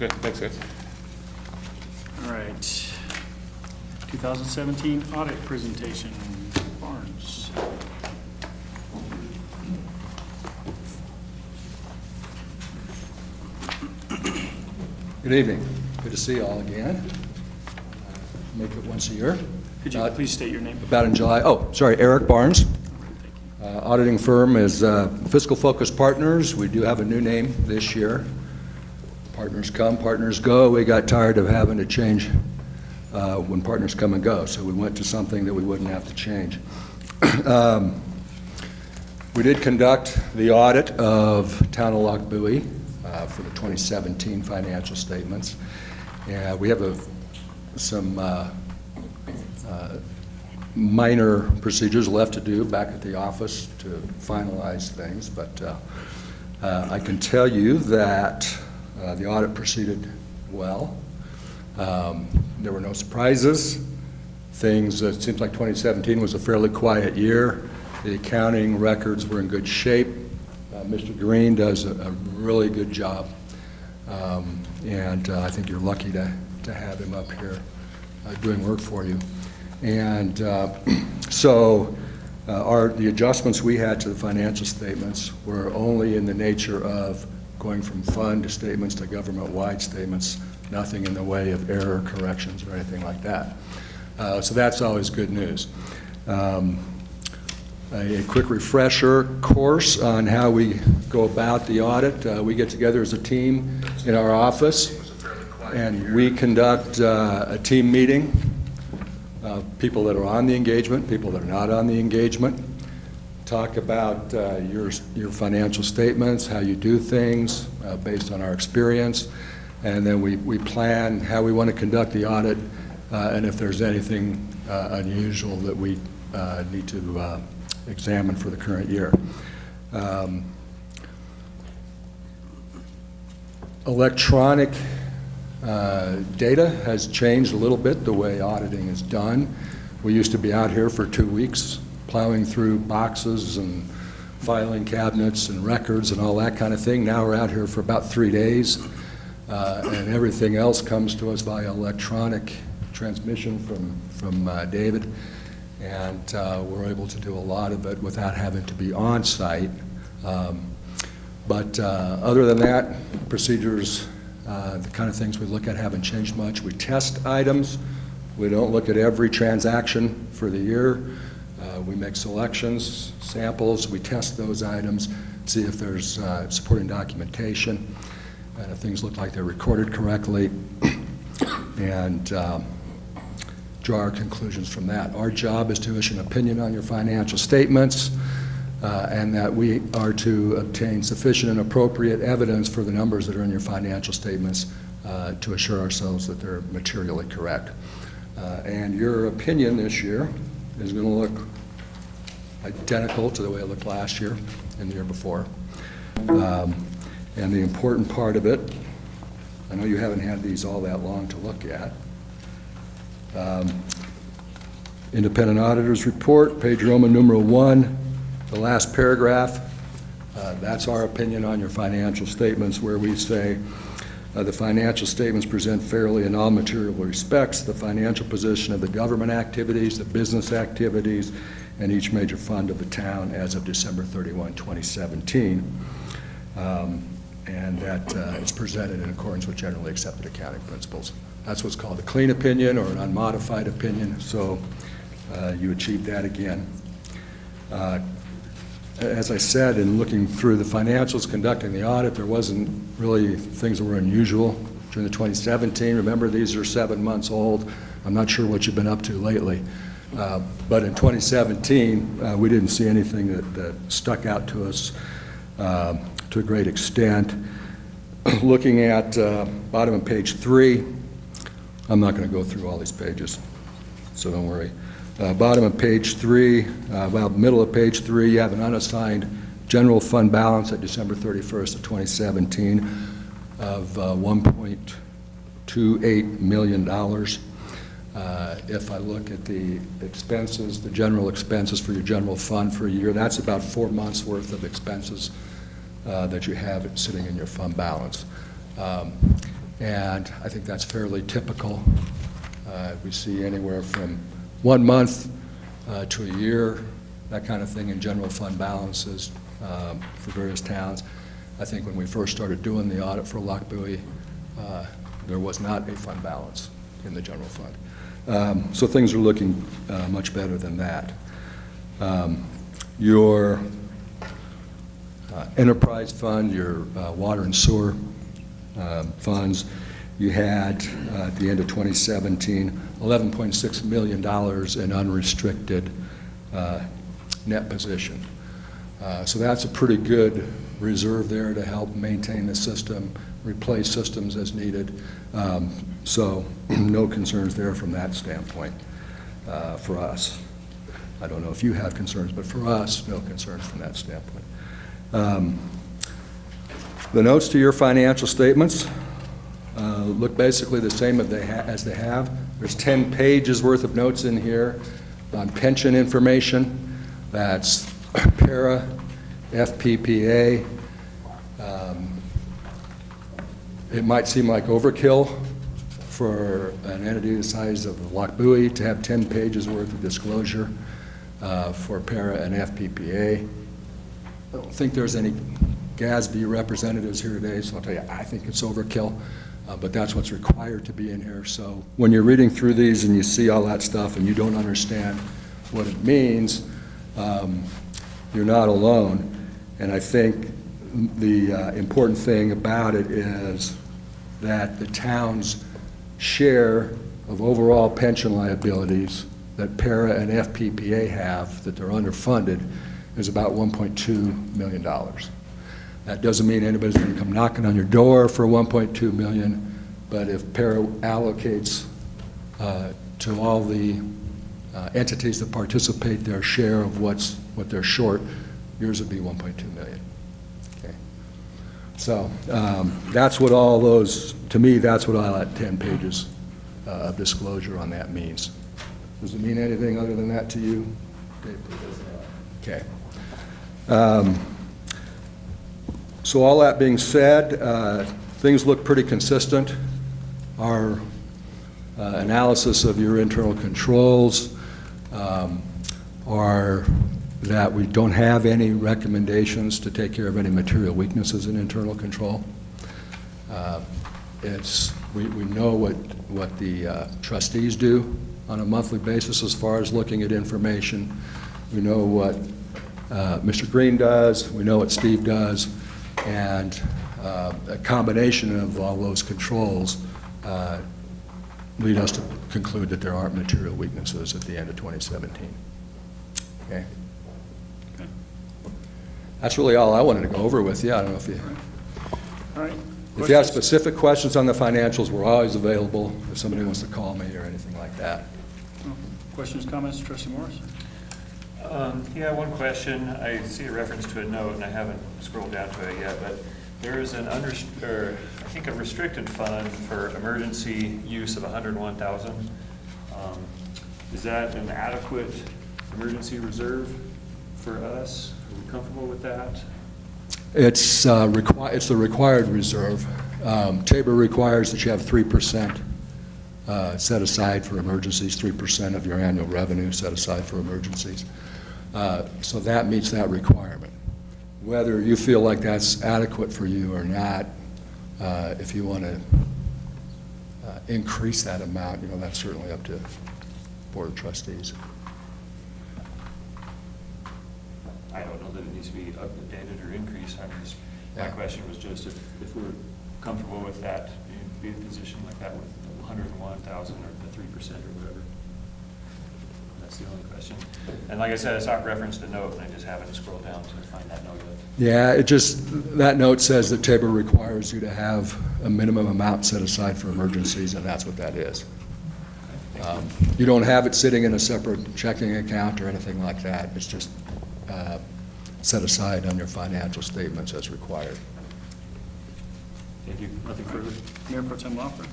Good, thanks, guys. All right. 2017 audit presentation, Barnes. Good evening. Good to see you all again. Make it once a year. Could you please state your name? About in July. Oh, sorry, Eric Barnes. Auditing firm is Fiscal Focus Partners. We do have a new name this year. Partners come, partners go. We got tired of having to change when partners come and go, so we went to something that we wouldn't have to change. We did conduct the audit of Town of Lochbuie for the 2017 financial statements. And we have some minor procedures left to do back at the office to finalize things, but I can tell you that the audit proceeded well. There were no surprises. Things, it seems like 2017 was a fairly quiet year. The accounting records were in good shape. Mr. Green does a really good job, and I think you're lucky to have him up here doing work for you. And so the adjustments we had to the financial statements were only in the nature of going from fund to statements to government-wide statements, nothing in the way of error corrections or anything like that. So that's always good news. A quick refresher course on how we go about the audit. We get together as a team in our office and we conduct a team meeting. People that are on the engagement, people that are not on the engagement, talk about your financial statements, how you do things based on our experience, and then we plan how we want to conduct the audit and if there's anything unusual that we need to examine for the current year. Electronic data has changed a little bit the way auditing is done. We used to be out here for 2 weeks plowing through boxes and filing cabinets and records and all that kind of thing. Now we're out here for about 3 days and everything else comes to us via electronic transmission from David, and we're able to do a lot of it without having to be on site. But other than that, procedures, the kind of things we look at haven't changed much. We test items. We don't look at every transaction for the year. We make selections, samples. We test those items, see if there's supporting documentation, and if things look like they're recorded correctly, and draw our conclusions from that. Our job is to issue an opinion on your financial statements, and that we are to obtain sufficient and appropriate evidence for the numbers that are in your financial statements to assure ourselves that they're materially correct. And your opinion this year is going to look identical to the way it looked last year and the year before. And the important part of it, I know you haven't had these all that long to look at. Independent Auditor's Report, page Roman numeral 1, the last paragraph, that's our opinion on your financial statements, where we say the financial statements present fairly in all material respects the financial position of the government activities, the business activities, and each major fund of the town as of December 31, 2017. And that is presented in accordance with generally accepted accounting principles. That's what's called a clean opinion or an unmodified opinion, so you achieved that again. As I said, in looking through the financials, conducting the audit, there wasn't really things that were unusual during the 2017. Remember, these are 7 months old. I'm not sure what you've been up to lately. But in 2017, we didn't see anything that stuck out to us to a great extent. Looking at bottom of page 3, I'm not going to go through all these pages, so don't worry. Bottom of page 3, well, middle of page 3, you have an unassigned general fund balance at December 31st of 2017 of $1.28 million. If I look at the expenses, the general expenses for your general fund for a year, that's about 4 months worth of expenses that you have sitting in your fund balance. and I think that's fairly typical. We see anywhere from 1 month to a year, that kind of thing in general fund balances for various towns. I think when we first started doing the audit for Lochbuie, there was not a fund balance in the general fund. So things are looking much better than that. Your enterprise fund, your water and sewer funds, you had at the end of 2017, $11.6 million in unrestricted net position. So that's a pretty good reserve there to help maintain the system, replace systems as needed. So no concerns there from that standpoint for us. I don't know if you have concerns, but for us, no concerns from that standpoint. The notes to your financial statements look basically the same as they have. There's 10 pages worth of notes in here on pension information. That's PARA, FPPA. It might seem like overkill for an entity the size of Lochbuie to have 10 pages worth of disclosure for PARA and FPPA. I don't think there's any GASB representatives here today, so I'll tell you, I think it's overkill, but that's what's required to be in here. So when you're reading through these and you see all that stuff and you don't understand what it means, you're not alone. And I think the important thing about it is that the town's share of overall pension liabilities that PARA and FPPA have, that they're underfunded, is about $1.2 million. That doesn't mean anybody's going to come knocking on your door for $1.2 million, but if PARA allocates to all the entities that participate their share of what they're short, yours would be $1.2 million. Okay. So that's what all those, to me, that's what all that 10 pages of disclosure on that means. Does it mean anything other than that to you, Dave? Okay. So all that being said, things look pretty consistent. Our analysis of your internal controls are that we don't have any recommendations to take care of any material weaknesses in internal control. We know what the trustees do on a monthly basis as far as looking at information. We know what Mr. Green does, we know what Steve does, and a combination of all those controls lead us to conclude that there aren't material weaknesses at the end of 2017. Okay? Okay. That's really all I wanted to go over with you. I don't know if you... All right. If you have specific questions on the financials, we're always available if somebody wants to call me or anything like that. Questions, comments, Trustee Morris? Yeah, one question. I see a reference to a note, and I haven't scrolled down to it yet, but there is an I think a restricted fund for emergency use of $101,000. Is that an adequate emergency reserve for us? Are we comfortable with that? It's the required reserve. Tabor requires that you have 3% set aside for emergencies, 3% of your annual revenue set aside for emergencies. So that meets that requirement. Whether you feel like that's adequate for you or not, if you want to increase that amount, that's certainly up to Board of Trustees. I don't know that it needs to be updated or increased. My question was just if we're comfortable with that, be in a position like that with 101,000 or the 3% or whatever. That's the only question. And like I said, I saw reference to note, and I just haven't scrolled down to find that note yet. Yeah, that note says that Tabor requires you to have a minimum amount set aside for emergencies, and that's what that is. You don't have it sitting in a separate checking account or anything like that. It's just set aside on your financial statements as required. Thank you. Nothing further. Mayor Pro Tem Lawford?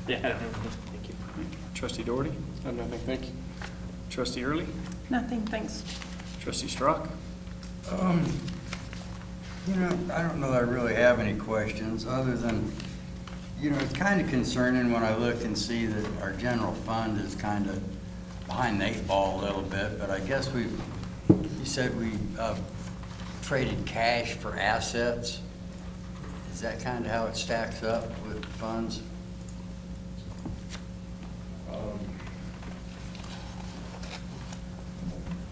Yeah, I don't know. Thank you. Trustee Doherty? I have nothing, thank you. Trustee Early? Nothing, thanks. Trustee Strock? You know, I don't know that I really have any questions, other than, you know, it's kind of concerning when I look and see that our general fund is kind of behind the 8 ball a little bit, but I guess you said we traded cash for assets. Is that kind of how it stacks up with funds? I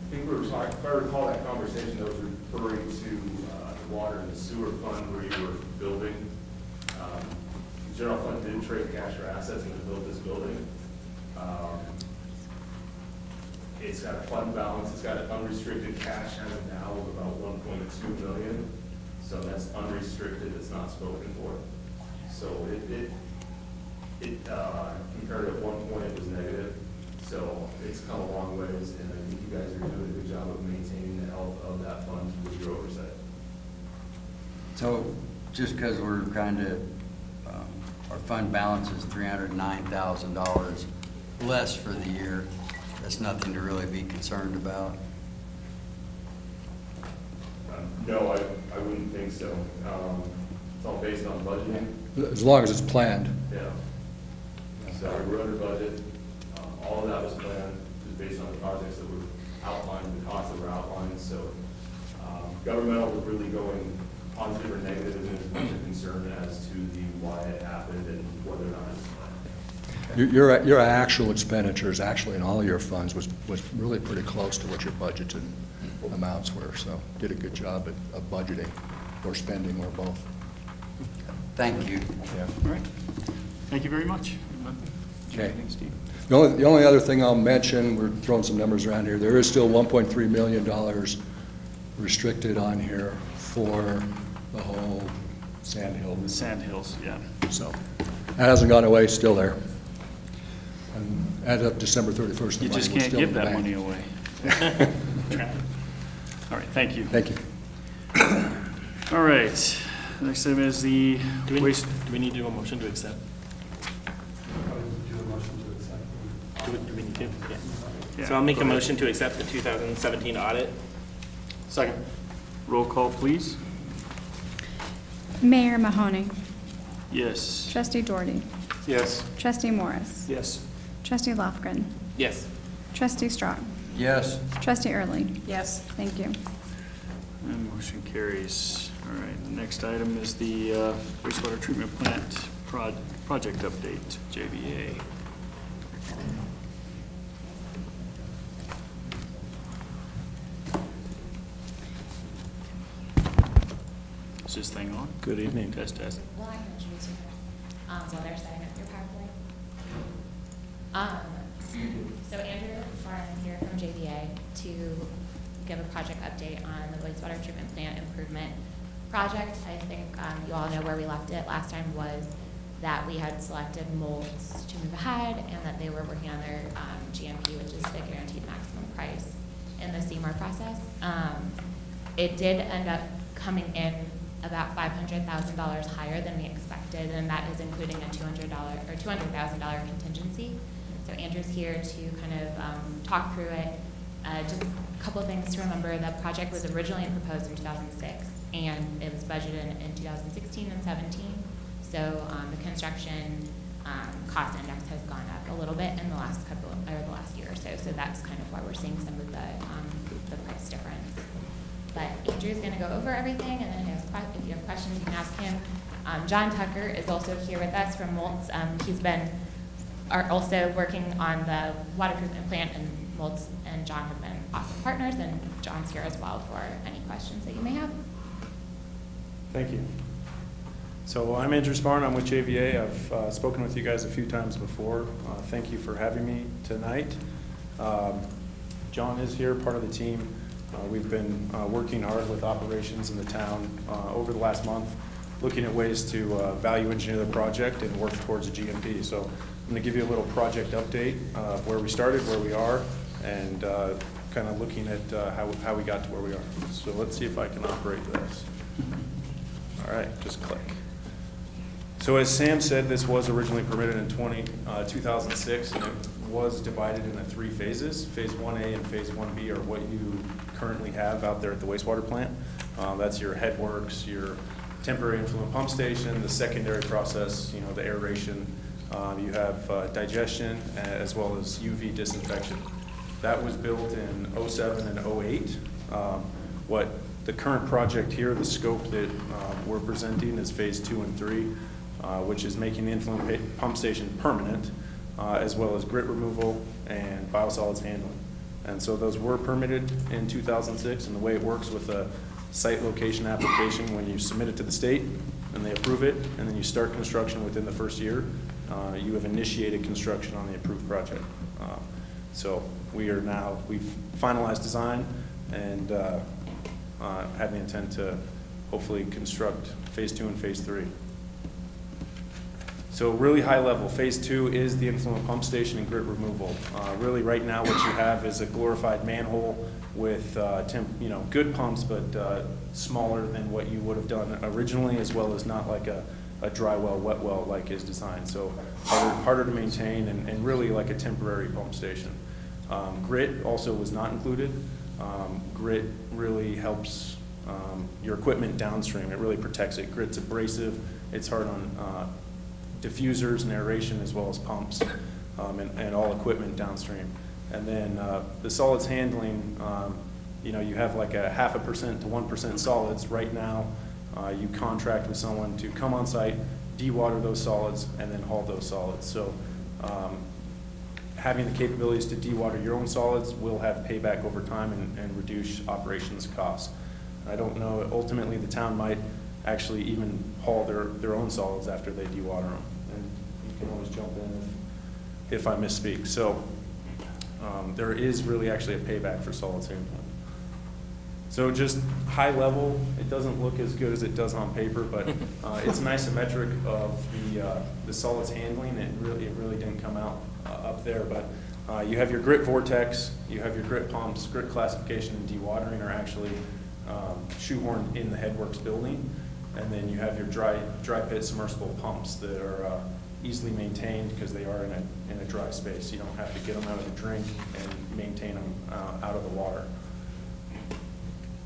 think we were talking, if I recall that conversation, that was referring to the water and the sewer fund where you were building. The general fund did trade cash for assets and to build this building. It's got a fund balance, it's got an unrestricted cash as of now of about 1.2 million. So that's unrestricted, it's not spoken for. So compared to at one point it was negative. So it's come a long ways, and I think you guys are doing a good job of maintaining the health of that fund with your oversight. So just because we're kind of, our fund balance is $309,000 less for the year, that's nothing to really be concerned about? No, I wouldn't think so. It's all based on budgeting. As long as it's planned. Yeah. So we're under budget. All of that was planned, just based on the projects that were outlined, the costs that were outlined. So governmental was really going positive or negative, and as much a concern as to the why it happened and whether or not it's planned. Your actual expenditures, actually in all your funds, was really pretty close to what your budgeted amounts were. So did a good job of budgeting or spending or both. Thank you. Yeah. All right. Thank you very much. Okay. Anything, Steve? The only other thing I'll mention, we're throwing some numbers around here, there is still $1.3 million restricted on here for the whole Sand Hill. The Sand Hills, yeah. So that hasn't gone away, still there. And as of December 31st, the You money just was can't still in give the that bank. money away. All right, thank you. Thank you. All right, next item is the waste. Do we need to do a motion to accept? Do we need to? Yeah. Yeah, So I'll make go a ahead. motion to accept the 2017 audit. Second. Roll call, please. Mayor Mahoney. Yes. Trustee Doherty. Yes. Trustee Morris. Yes. Trustee Lofgren. Yes. Trustee Strong. Yes. Trustee Early. Yes. Thank you. And motion carries. All right, the next item is the wastewater treatment plant project update, JVA. Is this thing on? Good evening. Test, test. Well, I can introduce you first. So they're setting up your PowerPoint. So Andrew Farn is here from JVA to give a project update on the wastewater treatment plant improvement project. I think you all know where we left it last time was that we had selected molds to move ahead and that they were working on their GMP, which is the guaranteed maximum price in the Seymour process. It did end up coming in about $500,000 higher than we expected, and that is including a $200,000 contingency. So Andrew's here to kind of talk through it. Just a couple of things to remember. The project was originally proposed in 2006, and it was budgeted in 2016 and 17. So the construction cost index has gone up a little bit in the last the last year or so. So that's kind of why we're seeing some of the price difference. But Andrew's going to go over everything, and then if you have questions, you can ask him. John Tucker is also here with us from Moltz. He's been also working on the water treatment plant, and Moltz and John have been awesome partners, and John's here as well for any questions that you may have. Thank you. So I'm Andrew Sparn. I'm with JVA. I've spoken with you guys a few times before. Thank you for having me tonight. John is here, part of the team. We've been working hard with operations in the town over the last month, looking at ways to value engineer the project and work towards a GMP. So I'm going to give you a little project update of where we started, where we are, and kind of looking at how we got to where we are. So let's see if I can operate this. All right, just click. So as Sam said, this was originally permitted in 2006, and it was divided into 3 phases. Phase 1A and Phase 1B are what you currently have out there at the wastewater plant. That's your headworks, your temporary influent pump station, the secondary process, you know, the aeration. You have digestion as well as UV disinfection. That was built in '07 and '08. What the current project here, the scope that we're presenting is Phase 2 and 3, which is making the influent pump station permanent, as well as grit removal and biosolids handling. And so those were permitted in 2006, and the way it works with a site location application, when you submit it to the state and they approve it, and then you start construction within the first year, you have initiated construction on the approved project. So we've finalized design and have the intent to hopefully construct Phase 2 and Phase 3. So really high level, Phase 2 is the influent pump station and grit removal. Really right now what you have is a glorified manhole with good pumps, but smaller than what you would have done originally, as well as not like a dry well, wet well like is designed. So harder to maintain and really like a temporary pump station. Grit also was not included. Grit really helps your equipment downstream. It really protects it. Grit's abrasive. It's hard on diffusers and aeration as well as pumps and all equipment downstream. And then the solids handling, you have like a 0.5% to 1% solids. Right now, you contract with someone to come on site, dewater those solids, and then haul those solids. So having the capabilities to dewater your own solids will have payback over time and reduce operations costs. I don't know, ultimately the town might actually even haul their own solids after they dewater them. And you can always jump in if I misspeak. So there is really actually a payback for solids handling. So just high level, it doesn't look as good as it does on paper, but it's an isometric of the solids handling. It really didn't come out up there, but you have your grit vortex, you have your grit pumps. Grit classification and dewatering are actually shoehorned in the headworks building, and then you have your dry pit submersible pumps that are easily maintained because they are in a dry space. You don't have to get them out of the drink and maintain them out of the water.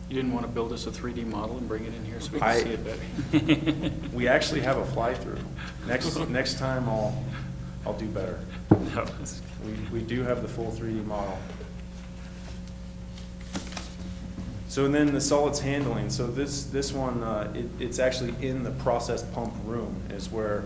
You didn't want to build us a 3D model and bring it in here so we can see it better? We actually have a fly-through. Next time I'll do better. No. We do have the full 3D model. So then the solids handling. So this one, it's actually in the process pump room is where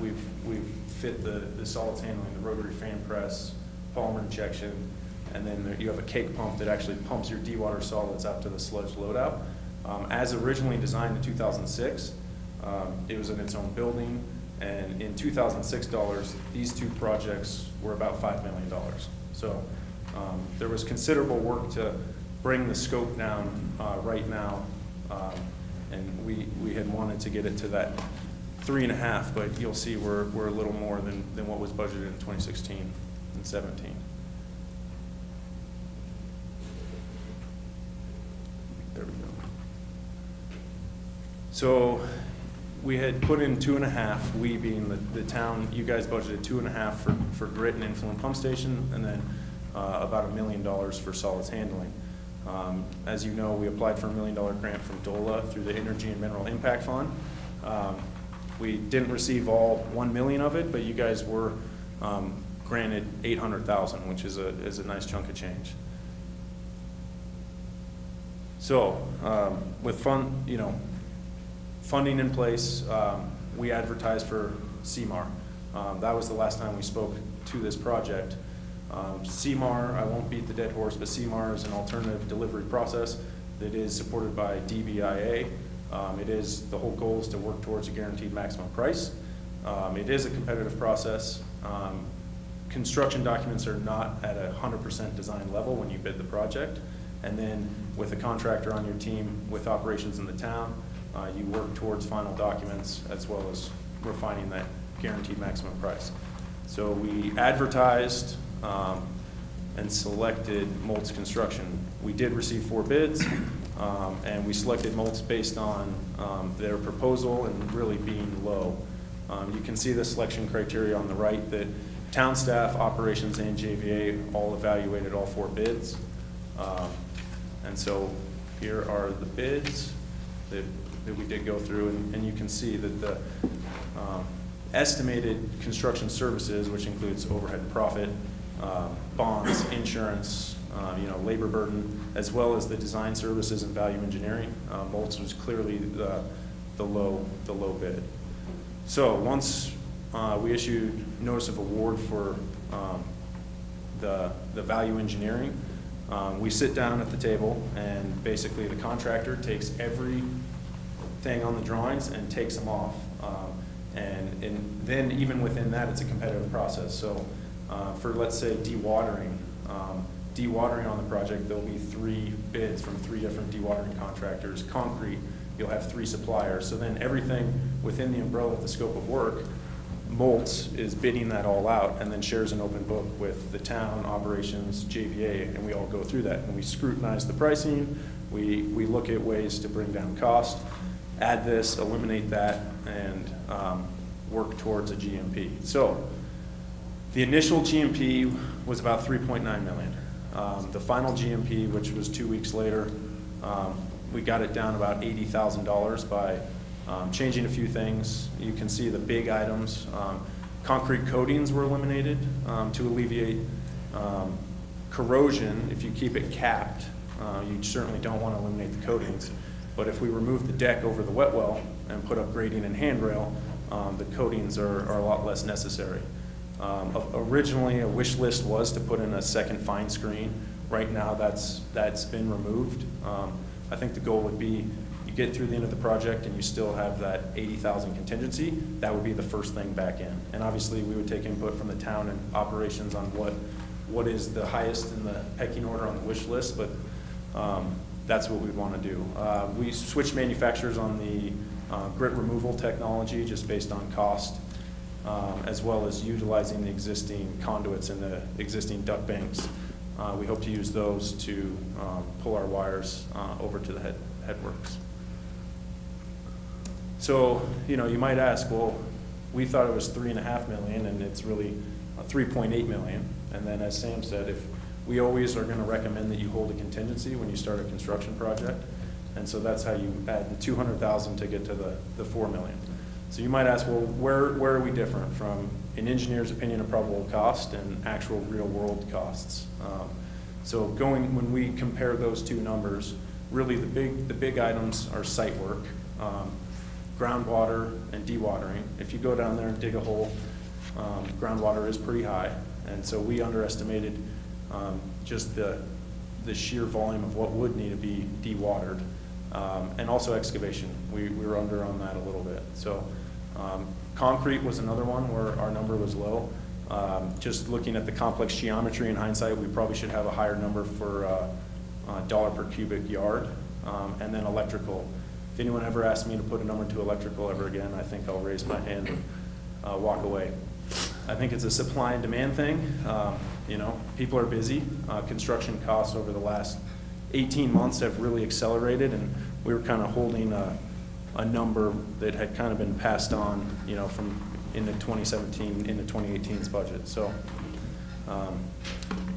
we've fit the solids handling, the rotary fan press, polymer injection, and then you have a cake pump that actually pumps your dewater solids out to the sludge loadout. As originally designed in 2006, it was in its own building, and in 2006 dollars, these two projects were about $5 million. So there was considerable work to bring the scope down right now, and we had wanted to get it to that 3.5, but you'll see we're a little more than what was budgeted in 2016 and 17. There we go. So we had put in 2.5, we being the town, you guys budgeted 2.5 for grit and influent pump station, and then about $1 million for solids handling. As you know, we applied for a $1 million grant from DOLA through the Energy and Mineral Impact Fund. We didn't receive all $1 million of it, but you guys were granted $800,000, which is a nice chunk of change. So with funding in place, we advertised for CMAR. That was the last time we spoke to this project. CMAR, I won't beat the dead horse, but CMAR is an alternative delivery process that is supported by DBIA. The whole goal is to work towards a guaranteed maximum price. It is a competitive process. Construction documents are not at a 100% design level when you bid the project. And then with a contractor on your team with operations in the town, you work towards final documents as well as refining that guaranteed maximum price. So we advertised and selected Moltz Construction. We did receive 4 bids, and we selected Moltz based on their proposal and really being low. You can see the selection criteria on the right that Town staff, operations, and JVA all evaluated all 4 bids. And so here are the bids that we did go through, and you can see that the estimated construction services, which includes overhead and profit, bonds, insurance, labor burden, as well as the design services and value engineering, Bolts was clearly the low bid. So once we issued notice of award for the value engineering, we sit down at the table, and basically the contractor takes everything on the drawings and takes them off. And then even within that, it's a competitive process. So for, let's say, dewatering on the project, there'll be 3 bids from 3 different dewatering contractors. Concrete, you'll have 3 suppliers. So then everything within the umbrella of the scope of work, Moltz is bidding that all out and then shares an open book with the town, operations, JVA, and we all go through that. And we scrutinize the pricing, we look at ways to bring down cost, add this, eliminate that, and work towards a GMP. So the initial GMP was about $3.9 million. The final GMP, which was 2 weeks later, we got it down about $80,000 by changing a few things. You can see the big items. Concrete coatings were eliminated to alleviate corrosion. If you keep it capped, you certainly don't want to eliminate the coatings. But if we remove the deck over the wet well and put up grading and handrail, the coatings are a lot less necessary. Originally, a wish list was to put in a second fine screen. Right now, that's been removed. I think the goal would be you get through the end of the project and you still have that 80,000 contingency. That would be the first thing back in. And obviously, we would take input from the town and operations on what is the highest in the pecking order on the wish list. But that's what we'd want to do. We switched manufacturers on the grit removal technology just based on cost, as well as utilizing the existing conduits and the existing duct banks. We hope to use those to pull our wires over to the headworks. So, you might ask, well, we thought it was $3.5 million and it's really $3.8 million. And then as Sam said, we always are going to recommend that you hold a contingency when you start a construction project. And so that's how you add the $200,000 to get to the $4 million. So you might ask, well, where are we different from an engineer's opinion of probable cost and actual real world costs? So when we compare those two numbers, really the big items are site work, groundwater and dewatering. If you go down there and dig a hole, groundwater is pretty high. And so we underestimated just the sheer volume of what would need to be dewatered. And also excavation, we were under on that a little bit. So concrete was another one where our number was low. Just looking at the complex geometry in hindsight, we probably should have a higher number for dollar per cubic yard. And then electrical. If anyone ever asks me to put a number to electrical ever again, I think I'll raise my hand and walk away. I think it's a supply and demand thing. People are busy. Construction costs over the last 18 months have really accelerated, and we were kind of holding a number that had kind of been passed on, from into 2017 into 2018's budget. So,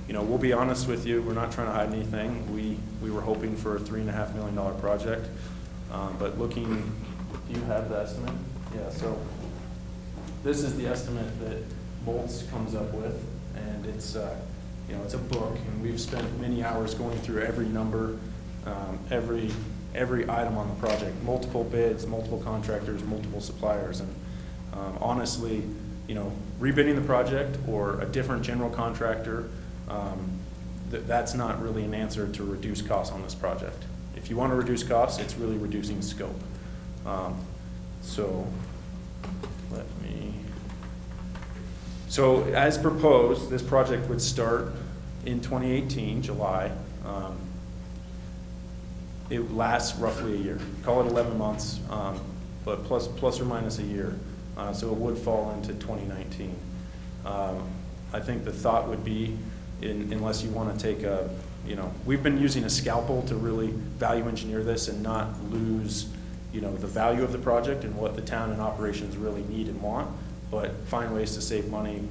we'll be honest with you. We're not trying to hide anything. We were hoping for a $3.5 million project, but looking, do you have the estimate? Yeah. So this is the estimate that Moltz comes up with, and it's it's a book, and we've spent many hours going through every number, every item on the project, multiple bids, multiple contractors, multiple suppliers, and honestly, rebidding the project or a different general contractor, that's not really an answer to reduce costs on this project. If you want to reduce costs, it's really reducing scope. So as proposed, this project would start in 2018, July. It lasts roughly a year. Call it 11 months, but plus or minus a year. So it would fall into 2019. I think the thought would be, unless you want to take we've been using a scalpel to really value engineer this and not lose, the value of the project and what the town and operations really need and want. but find ways to save money,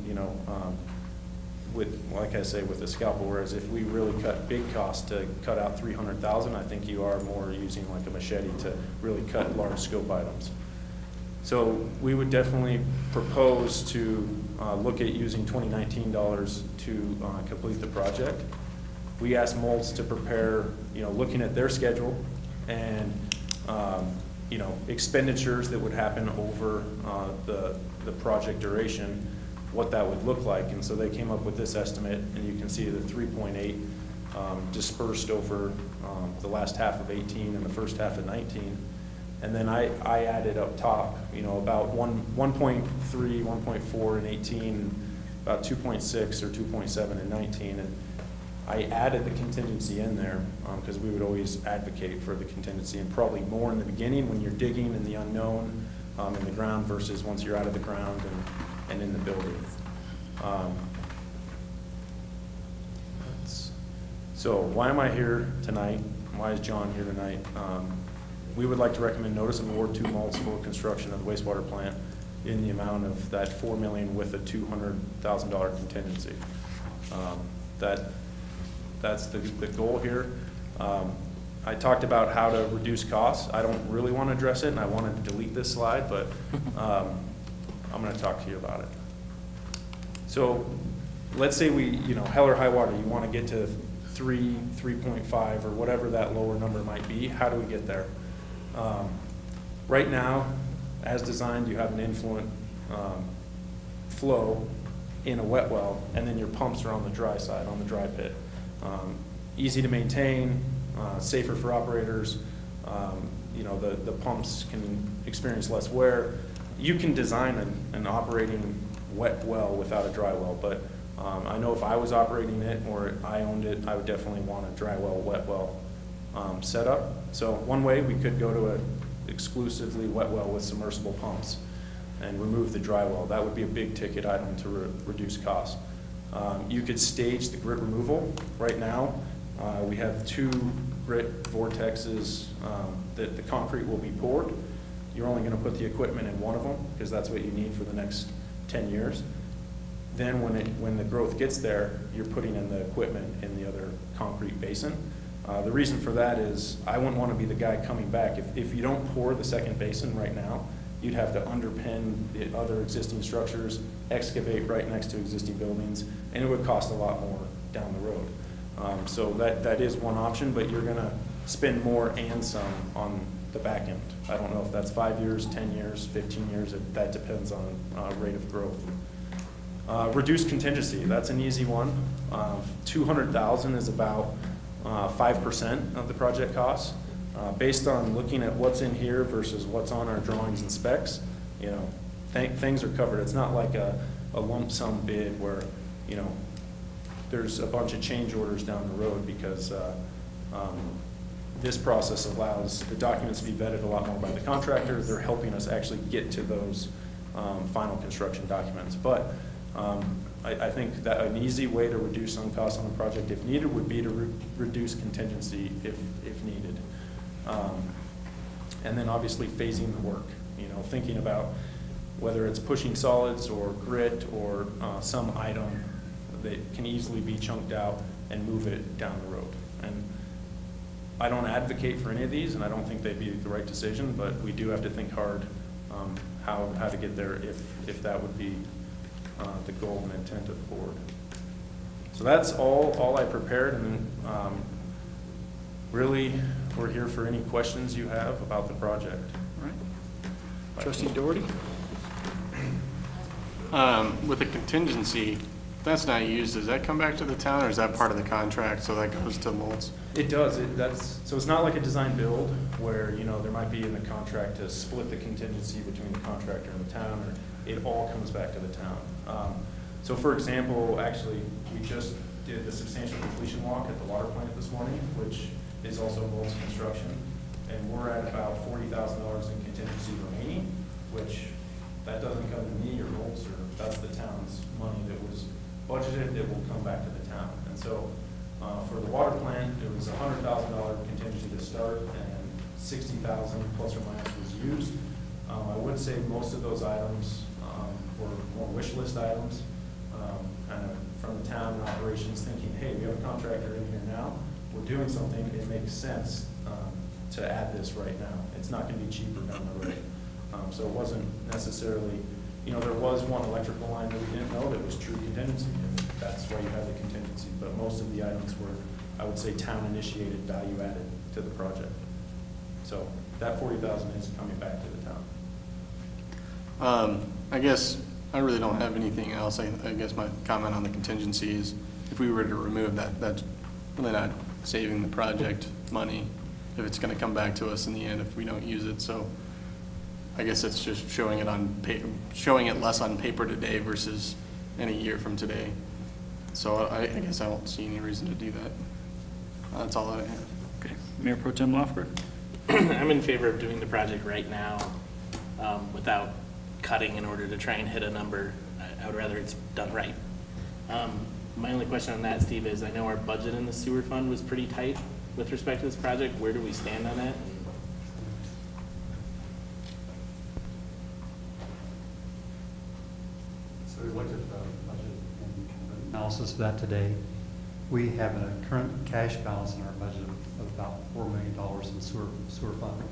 with, like I say, with the scalpel, whereas if we really cut big costs to cut out 300,000, I think you are more using like a machete to really cut large scope items. So we would definitely propose to look at using 2019 dollars to complete the project. We asked Moltz to prepare, looking at their schedule and, expenditures that would happen over the project duration, what that would look like. And so they came up with this estimate, and you can see the 3.8 dispersed over the last half of 18 and the first half of 19. And then I added up top, about 1.3, 1.4 in 18, about 2.6 or 2.7 in 19. And I added the contingency in there because we would always advocate for the contingency, and probably more in the beginning when you're digging in the unknown in the ground versus once you're out of the ground and in the building. So why am I here tonight? Why is John here tonight? We would like to recommend notice of award to Moltz for construction of the wastewater plant in the amount of that $4 million with a $200,000 contingency. That's the goal here. I talked about how to reduce costs. I don't really want to address it, and I wanted to delete this slide, but I'm going to talk to you about it. So let's say we, hell or high water, you want to get to 3.5 or whatever that lower number might be. How do we get there? Right now, as designed, you have an influent flow in a wet well, and then your pumps are on the dry side, on the dry pit. Easy to maintain, safer for operators. The pumps can experience less wear. You can design an operating wet well without a dry well, but I know if I was operating it or I owned it, I would definitely want a dry well, wet well setup. So one way, we could go to a exclusively wet well with submersible pumps and remove the dry well. That would be a big ticket item to reduce costs. You could stage the grit removal. Right now, we have 2 grit vortexes that the concrete will be poured. You're only going to put the equipment in one of them because that's what you need for the next 10 years. Then when the growth gets there, you're putting in the equipment in the other concrete basin. The reason for that is I wouldn't want to be the guy coming back. If you don't pour the second basin right now, you'd have to underpin the other existing structures, excavate right next to existing buildings, and it would cost a lot more down the road. So that is one option, but you're going to spend more and some on the back end. I don't know if that's 5 years, 10 years, 15 years. That depends on rate of growth. Reduced contingency, that's an easy one. 200,000 is about 5% of the project costs. Based on looking at what's in here versus what's on our drawings and specs, things are covered. It's not like a lump sum bid where, there's a bunch of change orders down the road because this process allows the documents to be vetted a lot more by the contractor. They're helping us actually get to those final construction documents. But I think that an easy way to reduce some costs on the project, if needed, would be to reduce contingency if needed. And then obviously phasing the work, thinking about whether it's pushing solids or grit or some item that can easily be chunked out and move it down the road. And I don't advocate for any of these, and I don't think they'd be the right decision, but we do have to think hard how to get there if that would be the goal and intent of the board. So that's all I prepared, and then really we're here for any questions you have about the project. All right. Trustee Doherty? With a contingency, if that's not used, does that come back to the town, or is that part of the contract, so that goes to Moltz? It does. So it's not like a design build where, there might be in the contract to split the contingency between the contractor and the town, or it all comes back to the town. So for example, actually, we just did the substantial completion walk at the water plant this morning, which is also Moltz construction, and we're at about $40,000 in contingency remaining, which that doesn't come to me or Moltz, or that's the town's money that was budgeted that will come back to the town. And so for the water plant, it was $100,000 contingency to start, and $60,000 plus or minus was used. I would say most of those items were more wish list items, kind of from the town and operations thinking, hey, we have a contractor in here now, we're doing something, it makes sense to add this right now. It's not going to be cheaper down the road. So it wasn't necessarily, there was one electrical line that we didn't know that was true contingency, and that's why you have the contingency. But most of the items were, I would say, town-initiated, value-added to the project. So that 40,000 is coming back to the town. I guess I really don't have anything else. I guess my comment on the contingency is if we were to remove that, that's really not saving the project money if it's going to come back to us in the end if we don't use it. So I guess it's just showing it on paper, showing it less on paper today versus in a year from today. So I guess I don't see any reason to do that. That's all I have. Okay, Mayor Pro Tem Lofgren. I'm in favor of doing the project right now without cutting in order to try and hit a number. I would rather it's done right. My only question on that, Steve, is I know our budget in the sewer fund was pretty tight with respect to this project. Where do we stand on that? So we looked at the budget and kind of analysis of that today. We have a current cash balance in our budget of about $4 million in sewer fund.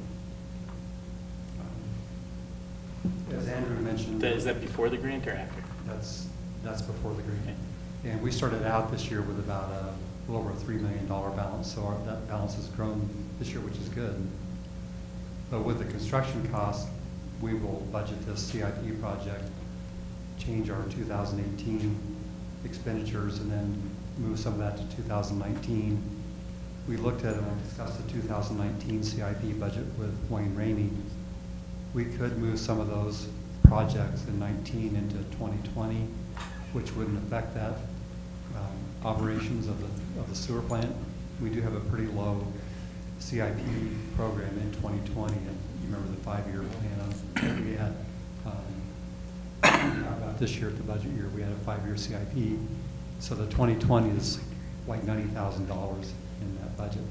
As Andrew mentioned. Is that before the grant or after? That's before the grant. And we started out this year with about a little over a $3 million balance, so that balance has grown this year, which is good. But with the construction costs, we will budget this CIP project, change our 2018 expenditures, and then move some of that to 2019. We looked at and discussed the 2019 CIP budget with Wayne Ramey. We could move some of those projects in 19 into 2020, which wouldn't affect that operations of the sewer plant. We do have a pretty low CIP program in 2020, and you remember the 5-year plan we had. About this year, at the budget year, we had a 5-year CIP. So the 2020 is like $90,000 in that budget.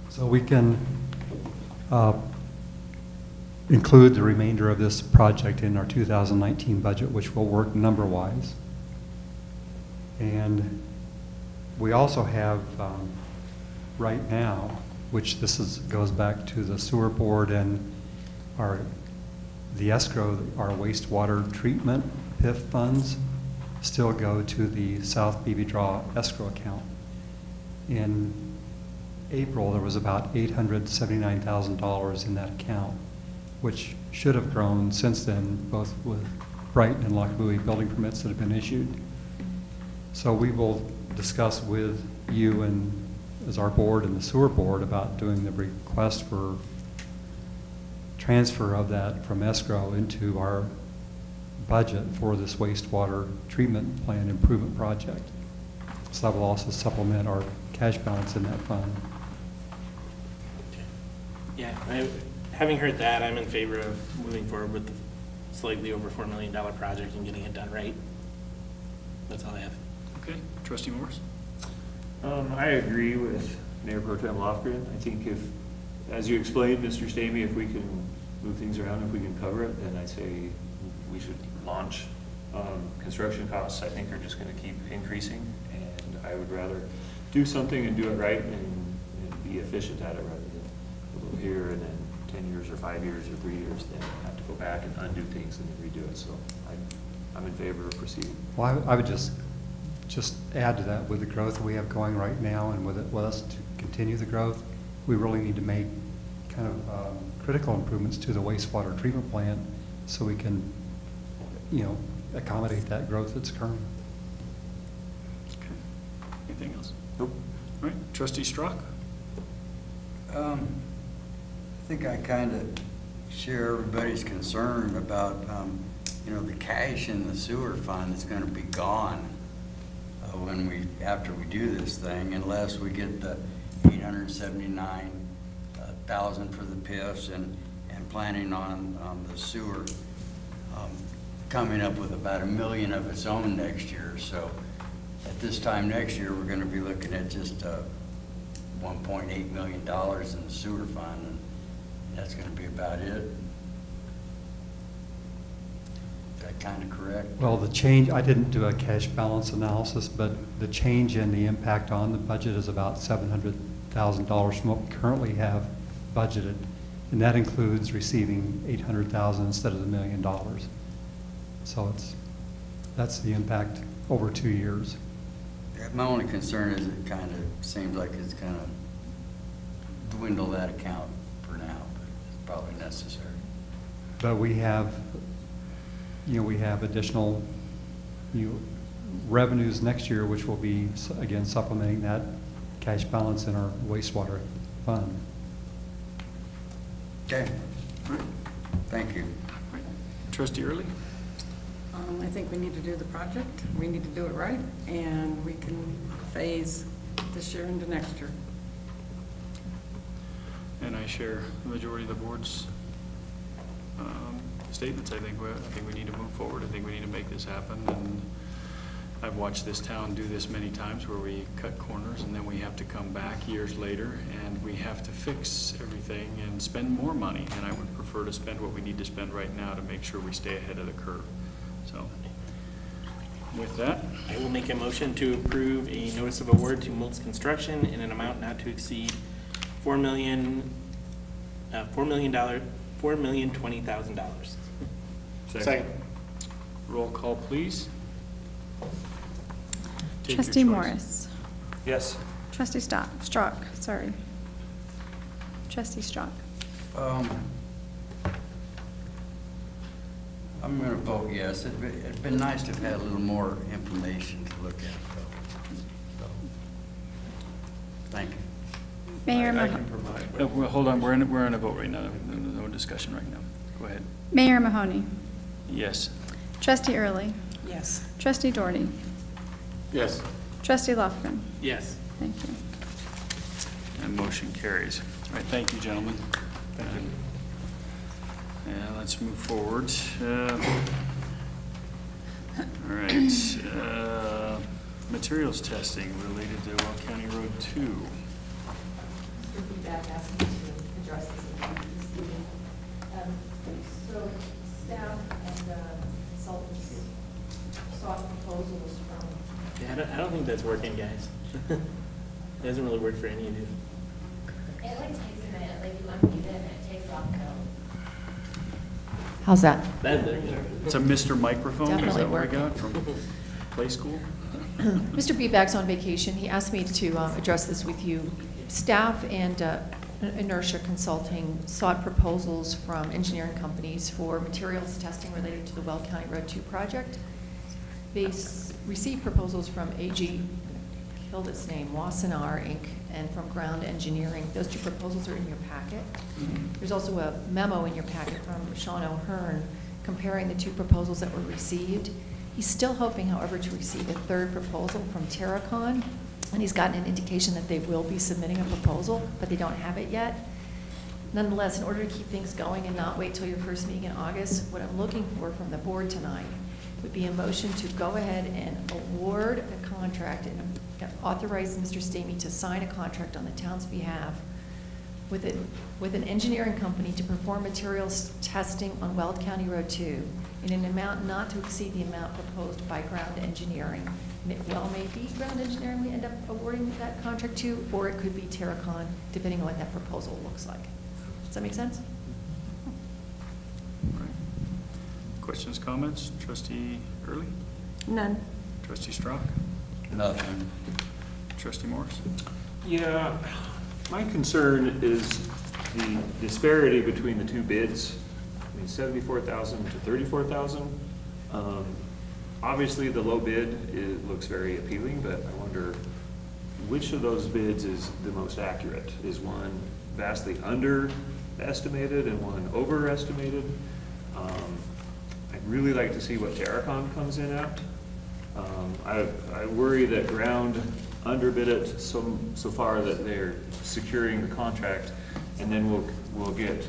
So we can include the remainder of this project in our 2019 budget, which will work number-wise. And we also have right now, which goes back to the sewer board and the escrow, our wastewater treatment PIF funds still go to the South Beebe Draw escrow account. In April, there was about $879,000 in that account, which should have grown since then, both with Brighton and Lochbuie building permits that have been issued. So we will discuss with you and as our board and the sewer board about doing the request for transfer of that from escrow into our budget for this wastewater treatment plant improvement project. So that will also supplement our cash balance in that fund. Yeah, having heard that, I'm in favor of moving forward with the slightly over $4 million project and getting it done right. That's all I have. Okay, Trustee Morris. I agree with Mayor Pro Tem Lofgren. I think if, as you explained, Mr. Stamey, if we can move things around, if we can cover it, then I say we should launch. Construction costs, I think, are just going to keep increasing, and I would rather do something and do it right and be efficient at it rather than a little here and then 10 years or 5 years or 3 years, then have to go back and undo things and then redo it. So I'm in favor of proceeding. Well, I would just add to that, with the growth that we have going right now and with us to continue the growth, we really need to make kind of critical improvements to the wastewater treatment plant so we can, accommodate that growth that's occurring. Okay. Anything else? Nope. All right, Trustee Strzok. I think I kind of share everybody's concern about, the cash in the sewer fund is going to be gone after we do this thing, unless we get the $879,000 for the PIFs and planning on the sewer coming up with about $1 million of its own next year. So at this time next year, we're going to be looking at just $1.8 million in the sewer fund, and that's going to be about it. Did I that kind of correct? Well, the change, I didn't do a cash balance analysis, but the change in the impact on the budget is about $700,000 from what we currently have budgeted. And that includes receiving $800,000 instead of the $1 million. So that's the impact over 2 years. My only concern is it kind of seems like it's kind of dwindle that account for now, but it's probably necessary. But we have, we have additional, revenues next year, which will be, again, supplementing that cash balance in our wastewater fund. Okay. Thank you. Trustee Early? I think we need to do the project, we need to do it right, and we can phase this year into next year. And I share the majority of the board's statements. I think we need to move forward. I think we need to make this happen. And I've watched this town do this many times where we cut corners and then we have to come back years later and we have to fix everything and spend more money. And I would prefer to spend what we need to spend right now to make sure we stay ahead of the curve. So with that, I will make a motion to approve a notice of award to Moltz Construction in an amount not to exceed $4,020,000. Second. Roll call, please. Take your Trustee choice. Morris. Yes. Trustee Strock, sorry. Trustee Strock. I'm going to vote yes. It'd been nice to have had a little more information to look at, though. So, thank you. Mayor I Mahoney. can provide. Well, hold on, we're in a vote right now. No discussion right now. Go ahead. Mayor Mahoney. Yes. Trustee Early. Yes. Trustee Doherty. Yes. Trustee Lofgren. Yes. Thank you. And motion carries. All right, thank you, gentlemen. Thank you. Yeah, let's move forward. All right, materials testing related to Well County Road 2. Mr. Feedback asked me to address this evening. So staff and consultants sought proposals from. Yeah, I don't think that's working, guys. It doesn't really work for any of you. It like takes a minute, like you unmute it and it takes a while to go. How's that? It's a Mr. Microphone, is Definitely that what I working. got from Play School? Mr. Beeback's on vacation. He asked me to address this with you. Staff and Inertia Consulting sought proposals from engineering companies for materials testing related to the Well County Road 2 project. They received proposals from AG, killed its name, Wassenaar Inc., and from Ground Engineering. Those two proposals are in your packet. There's also a memo in your packet from Sean O'Hearn comparing the two proposals that were received. He's still hoping, however, to receive a third proposal from Terracon, and he's gotten an indication that they will be submitting a proposal, but they don't have it yet. Nonetheless, in order to keep things going and not wait till your first meeting in August, what I'm looking for from the board tonight would be a motion to go ahead and award a contract and authorize Mr. Stamey to sign a contract on the town's behalf with an engineering company to perform materials testing on Weld County Road 2 in an amount not to exceed the amount proposed by Ground Engineering. And it well may be Ground Engineering we end up awarding that contract to, or it could be Terracon, depending on what that proposal looks like. Does that make sense? All right. Questions, comments? Trustee Early? None. Trustee Strock? Nothing. Trustee Morris? Yeah, my concern is the disparity between the two bids. I mean, 74,000 to 34,000. Obviously, the low bid looks very appealing, but I wonder which of those bids is the most accurate? Is one vastly underestimated and one overestimated? I'd really like to see what Terracon comes in at. I worry that Ground underbid it so far that they're securing the contract, and then we'll get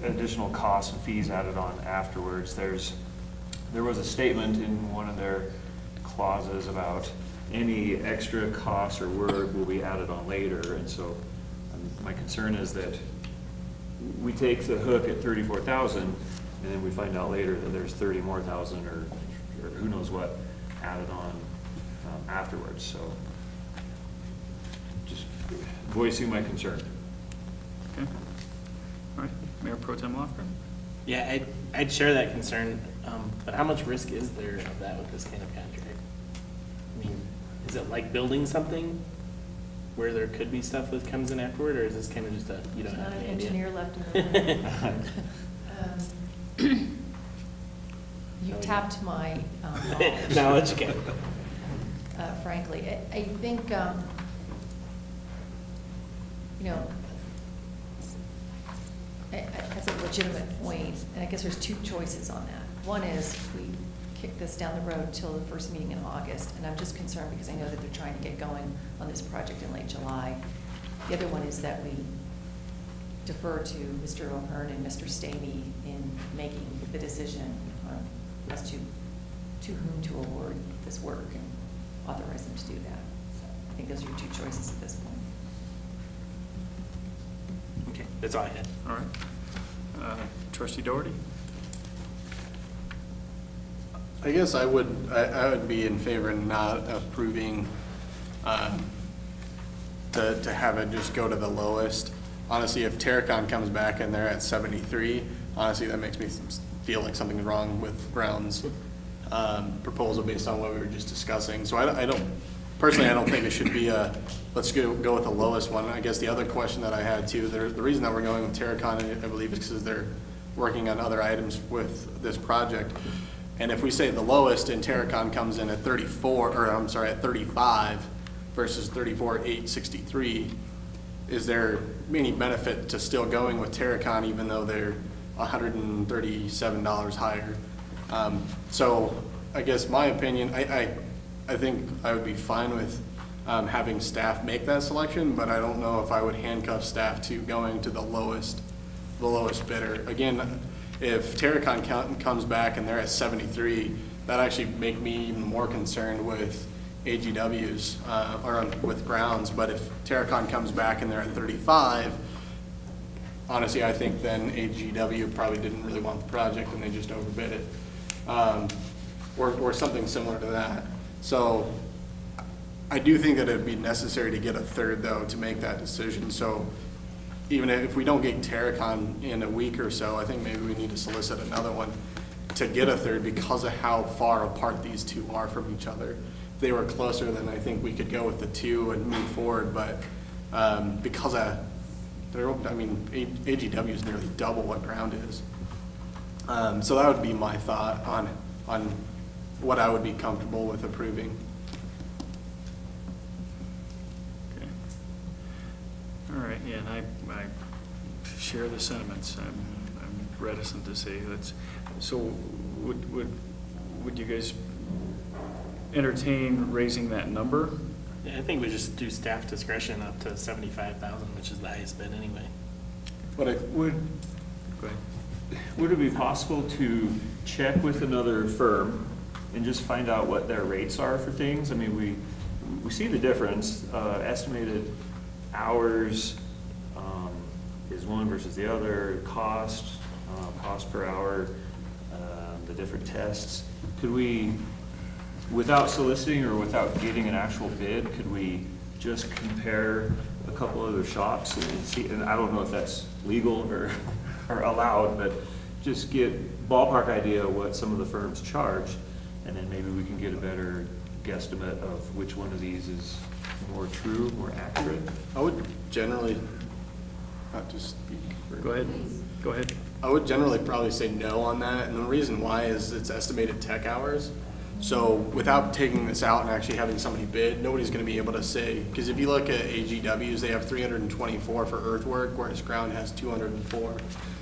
additional costs and fees added on afterwards. There was a statement in one of their clauses about any extra costs or work will be added on later, and so my concern is that we take the hook at 34,000, and then we find out later that there's 30 more thousand, or who knows what added on afterwards, so just voicing my concern. Okay. All right, Mayor Pro Tem Lofgren? Yeah, I'd share that concern, but how much risk is there of that with this kind of contract? I mean, is it like building something where there could be stuff that comes in afterward, or is this kind of just a, you don't There's have not an any idea? engineer left in the room. You tapped my knowledge. Knowledge, okay. Frankly, I think, you know, that's a legitimate point, and I guess there's two choices on that. One is we kick this down the road till the first meeting in August, and I'm just concerned because I know that they're trying to get going on this project in late July. The other one is that we defer to Mr. O'Hearn and Mr. Stamey in making the decision as to whom to award this work and authorize them to do that. So I think those are your two choices at this point. Okay, that's all I had. All right. Trustee Doherty? I guess I would be in favor of not approving to have it just go to the lowest. Honestly, if Terracon comes back and they're at 73, honestly, that makes me feel like something's wrong with Brown's proposal based on what we were just discussing. So I don't think it should be a, let's go with the lowest one. I guess the other question that I had too, the reason that we're going with Terracon, I believe, is because they're working on other items with this project. And if we say the lowest and Terracon comes in at 35 versus 34,863, is there any benefit to still going with Terracon even though they're $137 higher? So I guess my opinion, I think I would be fine with having staff make that selection, but I don't know if I would handcuff staff to going to the lowest bidder. Again, if Terracon comes back and they're at 73, that actually make me even more concerned with AGW's or with Brown's. But if Terracon comes back and they're at 35, honestly, I think then AGW probably didn't really want the project and they just overbid it, or something similar to that. So I do think that it'd be necessary to get a third though to make that decision. So even if we don't get Terracon in a week or so, I think maybe we need to solicit another one to get a third because of how far apart these two are from each other. If they were closer, then I think we could go with the two and move forward. But because AGW is nearly double what Ground is. So that would be my thought on what I would be comfortable with approving. Okay. All right, yeah, and I share the sentiments. I'm reticent to say that's, so would you guys entertain raising that number? Yeah, I think we just do staff discretion up to 75,000, which is the highest bid anyway. But I Would it be possible to check with another firm and just find out what their rates are for things? I mean, we see the difference. Estimated hours is one versus the other. Cost per hour, the different tests. Could we, without soliciting or without getting an actual bid, could we just compare a couple other shops and see? And I don't know if that's legal or allowed, but just get ballpark idea of what some of the firms charge, and then maybe we can get a better guesstimate of which one of these is more true, more accurate. would generally, not to speak for... Go ahead. Go ahead. I would generally probably say no on that, and the reason why is it's estimated tech hours. So without taking this out and actually having somebody bid, nobody's going to be able to say, because if you look at AGWs, they have 324 for earthwork, whereas Ground has 204.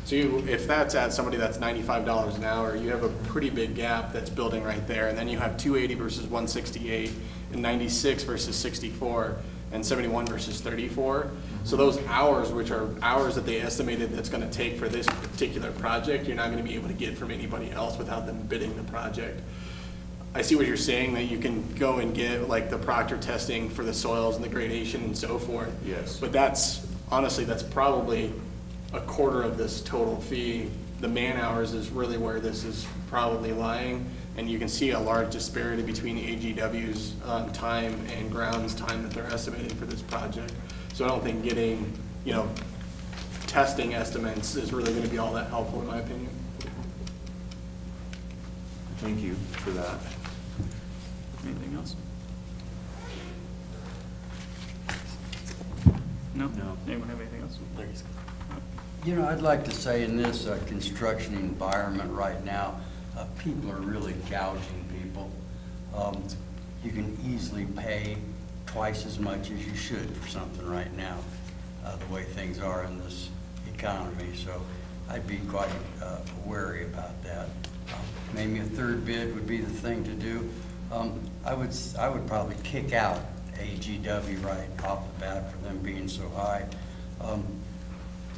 So if that's at somebody that's $95 an hour, you have a pretty big gap that's building right there, and then you have 280 versus 168, and 96 versus 64, and 71 versus 34. So those hours, which are hours that they estimated that's going to take for this particular project, you're not going to be able to get from anybody else without them bidding the project. I see what you're saying, that you can go and get like the Proctor testing for the soils and the gradation and so forth. Yes. But that's, honestly, that's probably a quarter of this total fee. The man hours is really where this is probably lying, and you can see a large disparity between AGW's time and grounds time that they're estimating for this project. So I don't think getting, you know, testing estimates is really going to be all that helpful in my opinion. Thank you for that. Anything else? No? No. Anyone have anything else? You know, I'd like to say in this construction environment right now, people are really gouging people. You can easily pay twice as much as you should for something right now, the way things are in this economy. So I'd be quite wary about that. Maybe a third bid would be the thing to do. I would probably kick out AGW right off the bat for them being so high.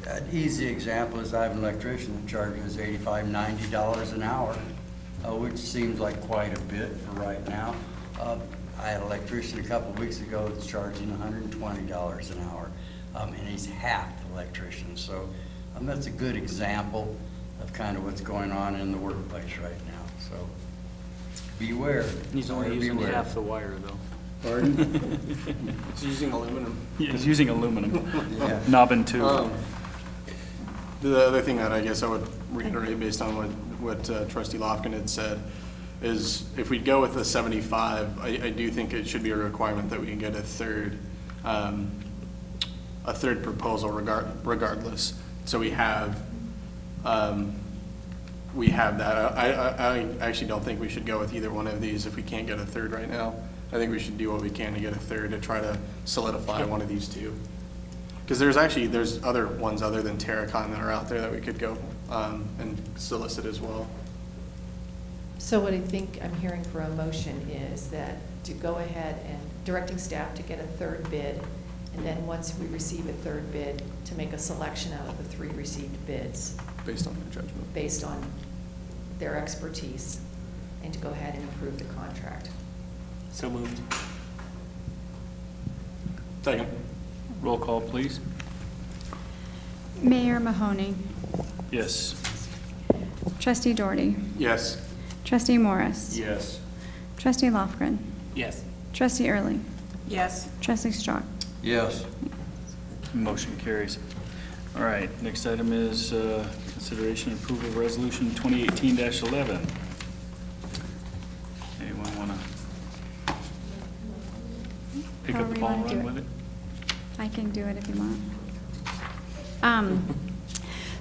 An easy example is I have an electrician that charges $85, $90 an hour, which seems like quite a bit for right now. I had an electrician a couple of weeks ago that's charging $120 an hour, and he's half the electrician. So that's a good example of kind of what's going on in the workplace right now. So beware. He's only using half the wire, though. Pardon? It's using aluminum. Yeah, he's using aluminum. Yeah. Knobbing too. The other thing that I guess I would reiterate based on what Trustee Lofgren had said is if we go with the 75, I do think it should be a requirement that we can get a third proposal regardless. So we have that. I actually don't think we should go with either one of these if we can't get a third right now. I think we should do what we can to get a third to try to solidify one of these two. Because there's other ones other than Terracon that are out there that we could go and solicit as well. So what I think I'm hearing for a motion is that to go ahead and directing staff to get a third bid, and then once we receive a third bid, to make a selection out of the 3 received bids. Based on their judgment. Based on their expertise, and to go ahead and approve the contract. So moved. Second. Roll call, please. Mayor Mahoney. Yes. Trustee Doherty. Yes. Trustee Morris. Yes. Trustee Lofgren. Yes. Trustee Early. Yes. Trustee Strzok. Yes. Motion carries. All right, next item is consideration and approval of resolution 2018-11. Anyone want to pick up However the you ball and wanna do run it. with it? I can do it if you want.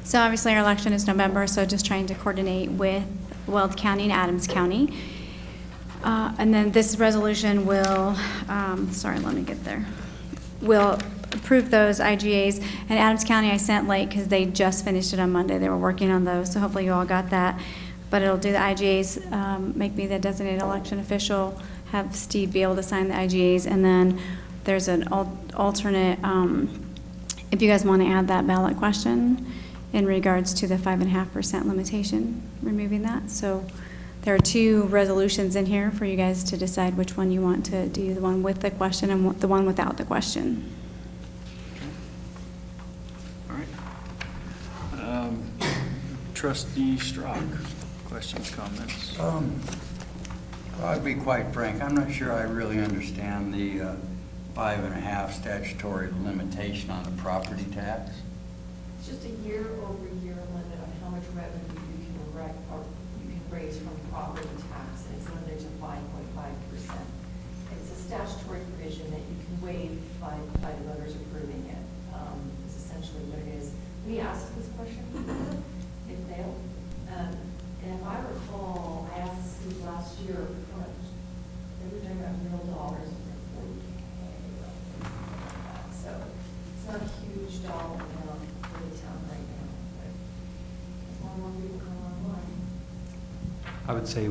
So obviously our election is November, so just trying to coordinate with Weld County and Adams County. And then this resolution will, sorry, let me get there. Will approve those IGAs. And Adams County I sent late because they just finished it on Monday. They were working on those, so hopefully you all got that. But it'll do the IGAs, make me the designated election official, have Steve be able to sign the IGAs, and then there's an alternate, if you guys want to add that ballot question in regards to the 5.5% limitation, removing that. So there are 2 resolutions in here for you guys to decide which one you want to do, the one with the question and the one without the question. All right. Trustee Strzok, questions, comments? I'll be quite frank, I'm not sure I really understand the 5.5 statutory limitation on the property tax. It's just a year-over-year limit on how much revenue you can raise from property tax, and it's limited to 5.5%. It's a statutory provision that you can waive by the voters approving it. Is essentially what it is. We asked this question, it failed. And if I recall, I asked Steve last year how much they were talking about real dollars, like 40K. So it's not a huge dollar amount for the town right now, but as more people come online. I would say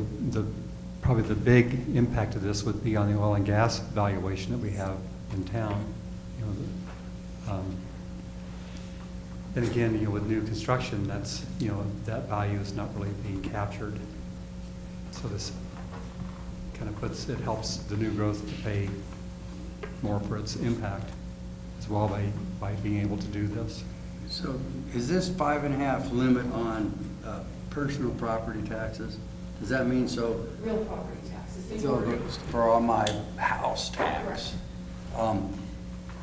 probably the big impact of this would be on the oil and gas valuation that we have in town. You know, and again, you know, with new construction, that's, you know, that value is not really being captured. So this kind of helps the new growth to pay more for its impact as well by being able to do this. So is this 5.5 limit on personal property taxes? Does that mean so? Real property taxes. So for all my house tax,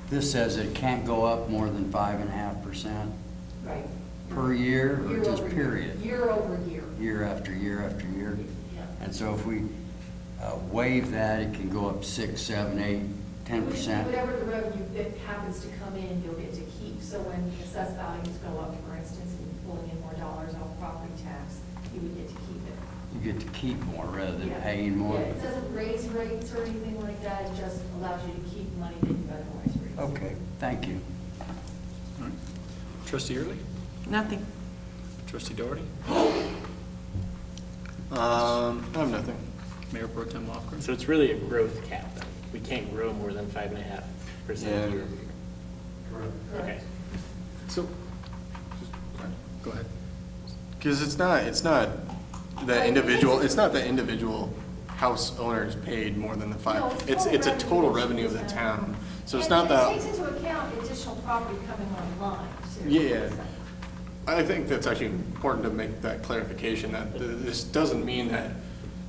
this says it can't go up more than 5.5% Right. per year, or Year just over period? Year over year. Year after year after year? Yeah. And so if we waive that, it can go up 6, 7, 8, 10%? Whatever the revenue that happens to come in, you'll get to keep. So when assessed values go up, for instance, and pulling in more dollars off property tax, you would get to keep it. You get to keep more rather than Yeah. paying more? Yeah, it doesn't raise rates or anything like that, it just allows you to keep money that you otherwise raise. Okay, thank you. All right. Trustee Early? Nothing. Trustee Doherty? I have nothing. Mayor Pro Tem Lofgren? So it's really a growth cap then. We can't grow more than 5.5% Yeah. year over year. Okay. So, go ahead. Because it's not the individual house owners paid more than the No, five. It's a total revenue of the town. So it's not It that. takes into account additional property coming online. too. Yeah. I think that's actually important to make that clarification, that this doesn't mean that,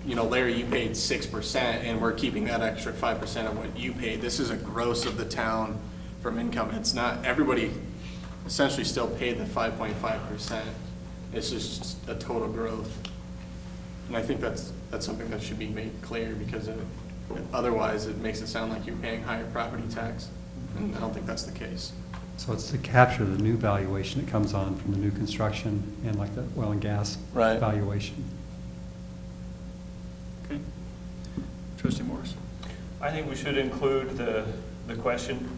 Larry, you paid 6% and we're keeping that extra 5% of what you paid. This is a gross of the town from income. It's not, everybody essentially still paid the 5.5%. It's just a total growth. And I think that's something that should be made clear, because otherwise it makes it sound like you're paying higher property tax. And I don't think that's the case. So it's to capture the new valuation that comes on from the new construction and like the oil and gas Right. valuation. Okay. Trustee Morris? I think we should include the question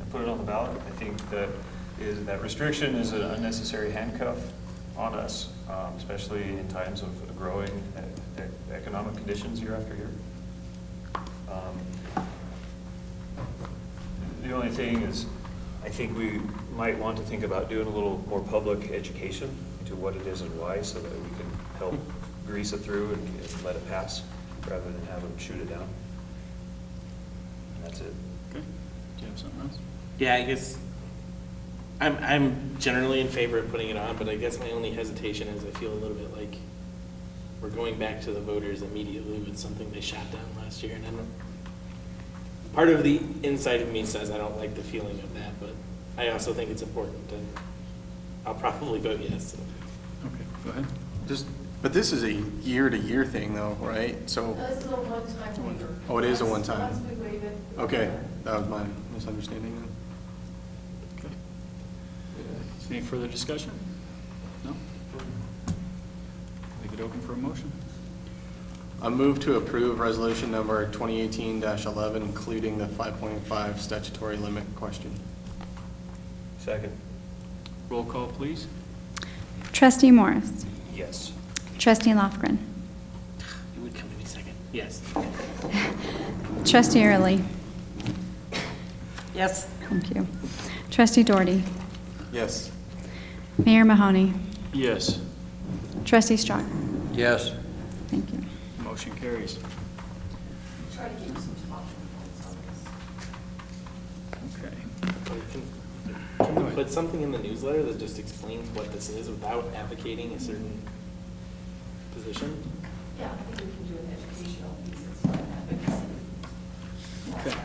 and put it on the ballot. I think that restriction is an unnecessary handcuff on us, especially in times of growing economic conditions year after year. The only thing is, I think we might want to think about doing a little more public education into what it is and why, so that we can help grease it through and let it pass, rather than have them shoot it down. And that's it. Okay. Do you have something else? Yeah, I guess I'm generally in favor of putting it on, but I guess my only hesitation is I feel a little bit like we're going back to the voters immediately with something they shot down last year, and I don't. Part of the inside of me says I don't like the feeling of that, but I also think it's important, and I'll probably vote yes. So. Okay, go ahead. But this is a year-to-year thing though, right? So, No, this is a one-time waiver. Oh, it is a Once- one-time. Once we waive it. okay, that was my misunderstanding then. Okay. Any further discussion? No? Leave it open for a motion. I move to approve resolution number 2018-11, including the 5.5 statutory limit question. Second. Roll call, please. Trustee Morris. Yes. Trustee Lofgren. It would come any second. Yes. Trustee Early. Yes. Thank you. Trustee Doherty. Yes. Mayor Mahoney. Yes. Trustee Strong. Yes. Thank you. Motion carries. Try to give you some talking points on this. Okay. Can we put something in the newsletter that just explains what this is without advocating a certain position? Yeah, I think we can do an educational piece that's not advocacy. Okay.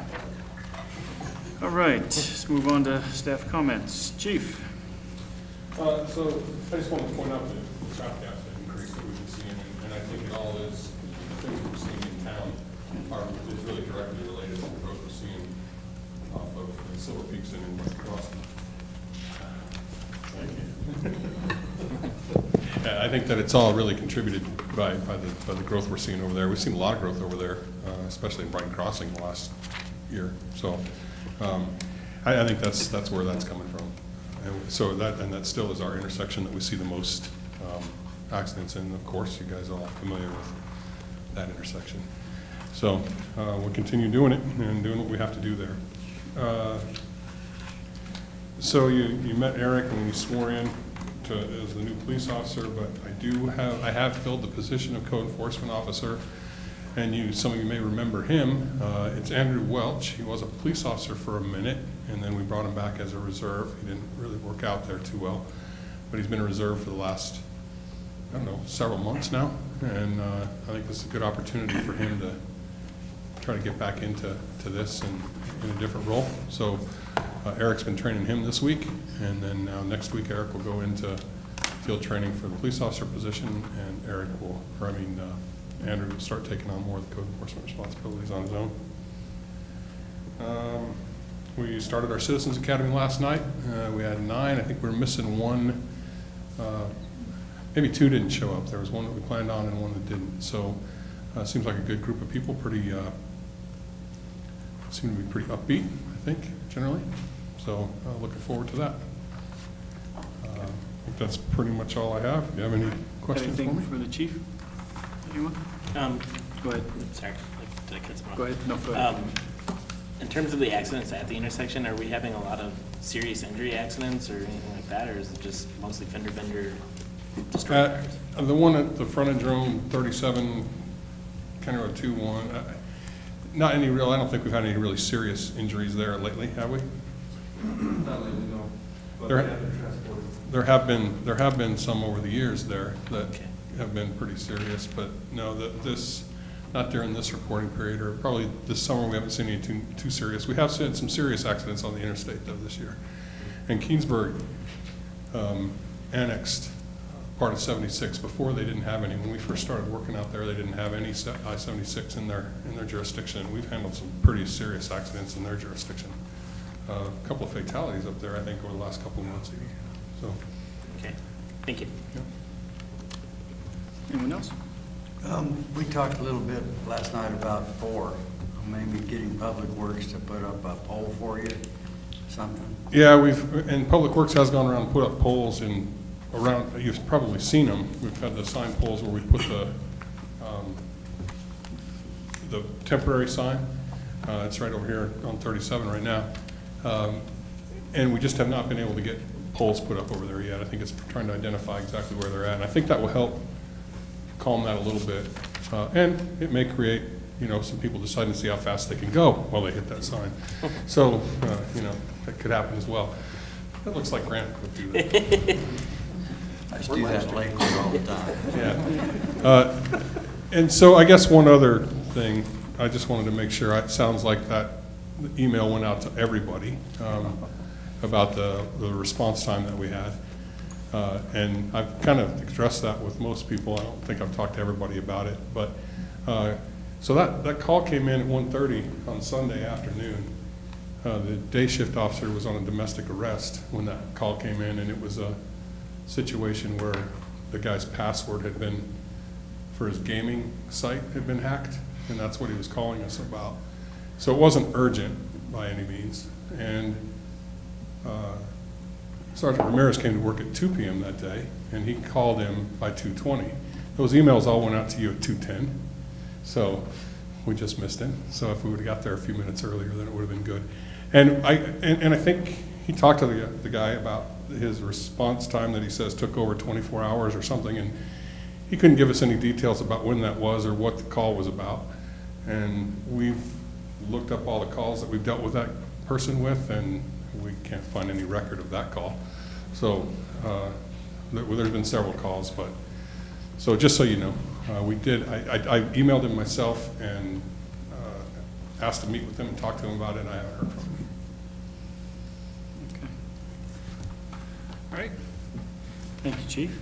All right, let's move on to staff comments. Chief? So I just want to point out the traffic accident increase that we've been seeing, and I think it all is, the things we're seeing in town is really directly related to the growth we're seeing off of Silver Peaks and in West Boston. I think that it's all really contributed by the growth we're seeing over there. We've seen a lot of growth over there, especially in Brighton Crossing the last year. So I think that's where that's coming from. And so that still is our intersection that we see the most accidents in. Of course, you guys are all familiar with that intersection. So we'll continue doing it and doing what we have to do there. So you met Eric when you swore in as the new police officer, but I have filled the position of code enforcement officer. and some of you may remember him. It's Andrew Welch. He was a police officer for a minute, and then we brought him back as a reserve. He didn't really work out there too well, but he's been a reserve for the last, I don't know, several months now, and I think this is a good opportunity for him to try to get back into this and in a different role. So Eric's been training him this week, and then now next week Eric will go into field training for the police officer position, and Andrew will start taking on more of the code enforcement responsibilities on his own. We started our Citizens Academy last night. We had 9. I think we're missing 1. Maybe 2 didn't show up. There was 1 that we planned on and 1 that didn't. So it seems like a good group of people, seem to be pretty upbeat, I think, generally. So looking forward to that. I think that's pretty much all I have. Do you have any questions for me? Anything for the chief? Anyone? Go ahead. Sorry, did I cut someone off? Go ahead. No, go ahead. In terms of the accidents at the intersection, are we having a lot of serious injury accidents or anything like that, or is it just mostly fender bender destroyed cars? The one at the frontage road, 37, County Road 21, not any real, I don't think we've had any really serious injuries there lately, have we? Not lately, no. But There- they have been transported. There have been some over the years there that have been pretty serious, but no, not during this reporting period, or probably this summer we haven't seen any too serious. We have seen some serious accidents on the interstate though this year. And Keensburg annexed part of 76. Before they didn't have any. When we first started working out there, they didn't have any I-76 in their jurisdiction. We've handled some pretty serious accidents in their jurisdiction. A couple of fatalities up there, I think, over the last couple of months even. So. Okay, thank you. Yeah. Anyone else? We talked a little bit last night about maybe getting Public Works to put up a pole for you, something. Yeah, and Public Works has gone around and put up poles around, you've probably seen them. We've had the sign poles where we put the temporary sign. It's right over here on 37 right now. And we just have not been able to get poles put up over there yet. I think it's trying to identify exactly where they're at. And I think that will help calm that a little bit. And it may create, some people deciding to see how fast they can go while they hit that sign. So, that could happen as well. That looks like Grant would do that. I just do that Lakewood all the time. Yeah. And so I guess one other thing, I just wanted to make sure, it sounds like that email went out to everybody about the response time that we had. And I've kind of addressed that with most people. I don't think I've talked to everybody about it. But so that call came in at 1:30 on Sunday afternoon. The day shift officer was on a domestic arrest when that call came in, and it was a situation where the guy's password had been, for his gaming site, had been hacked, and that's what he was calling us about. So it wasn't urgent by any means. And Sergeant Ramirez came to work at 2 p.m. that day, and he called him by 2:20. Those emails all went out to you at 2:10, so we just missed him. So if we would have got there a few minutes earlier, then it would have been good. And I think he talked to the guy about his response time that he says took over 24 hours or something, and he couldn't give us any details about when that was or what the call was about. And we've looked up all the calls that we've dealt with that person with, and we can't find any record of that call. So there's been several calls, but so just so you know, I emailed him myself and asked to meet with him and talk to him about it, and I haven't heard from him. Okay. All right. Thank you, Chief.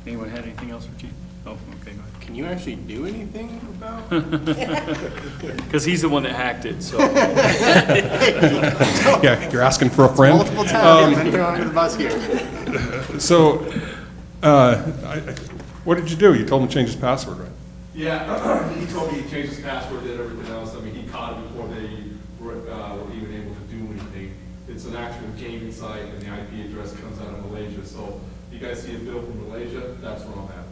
Anyone had anything else for Chief? Oh, okay, go ahead. Can you actually do anything about? Because he's the one that hacked it, so. Yeah, you're asking for a friend. Multiple times, I'm under the bus here. So, what did you do? You told him to change his password, right? Yeah, he told me he changed his password and everything else. I mean, he caught it before they were even able to do anything. It's an actual gaming site, and the IP address comes out of Malaysia. So you guys see a bill from Malaysia, that's where I'm at.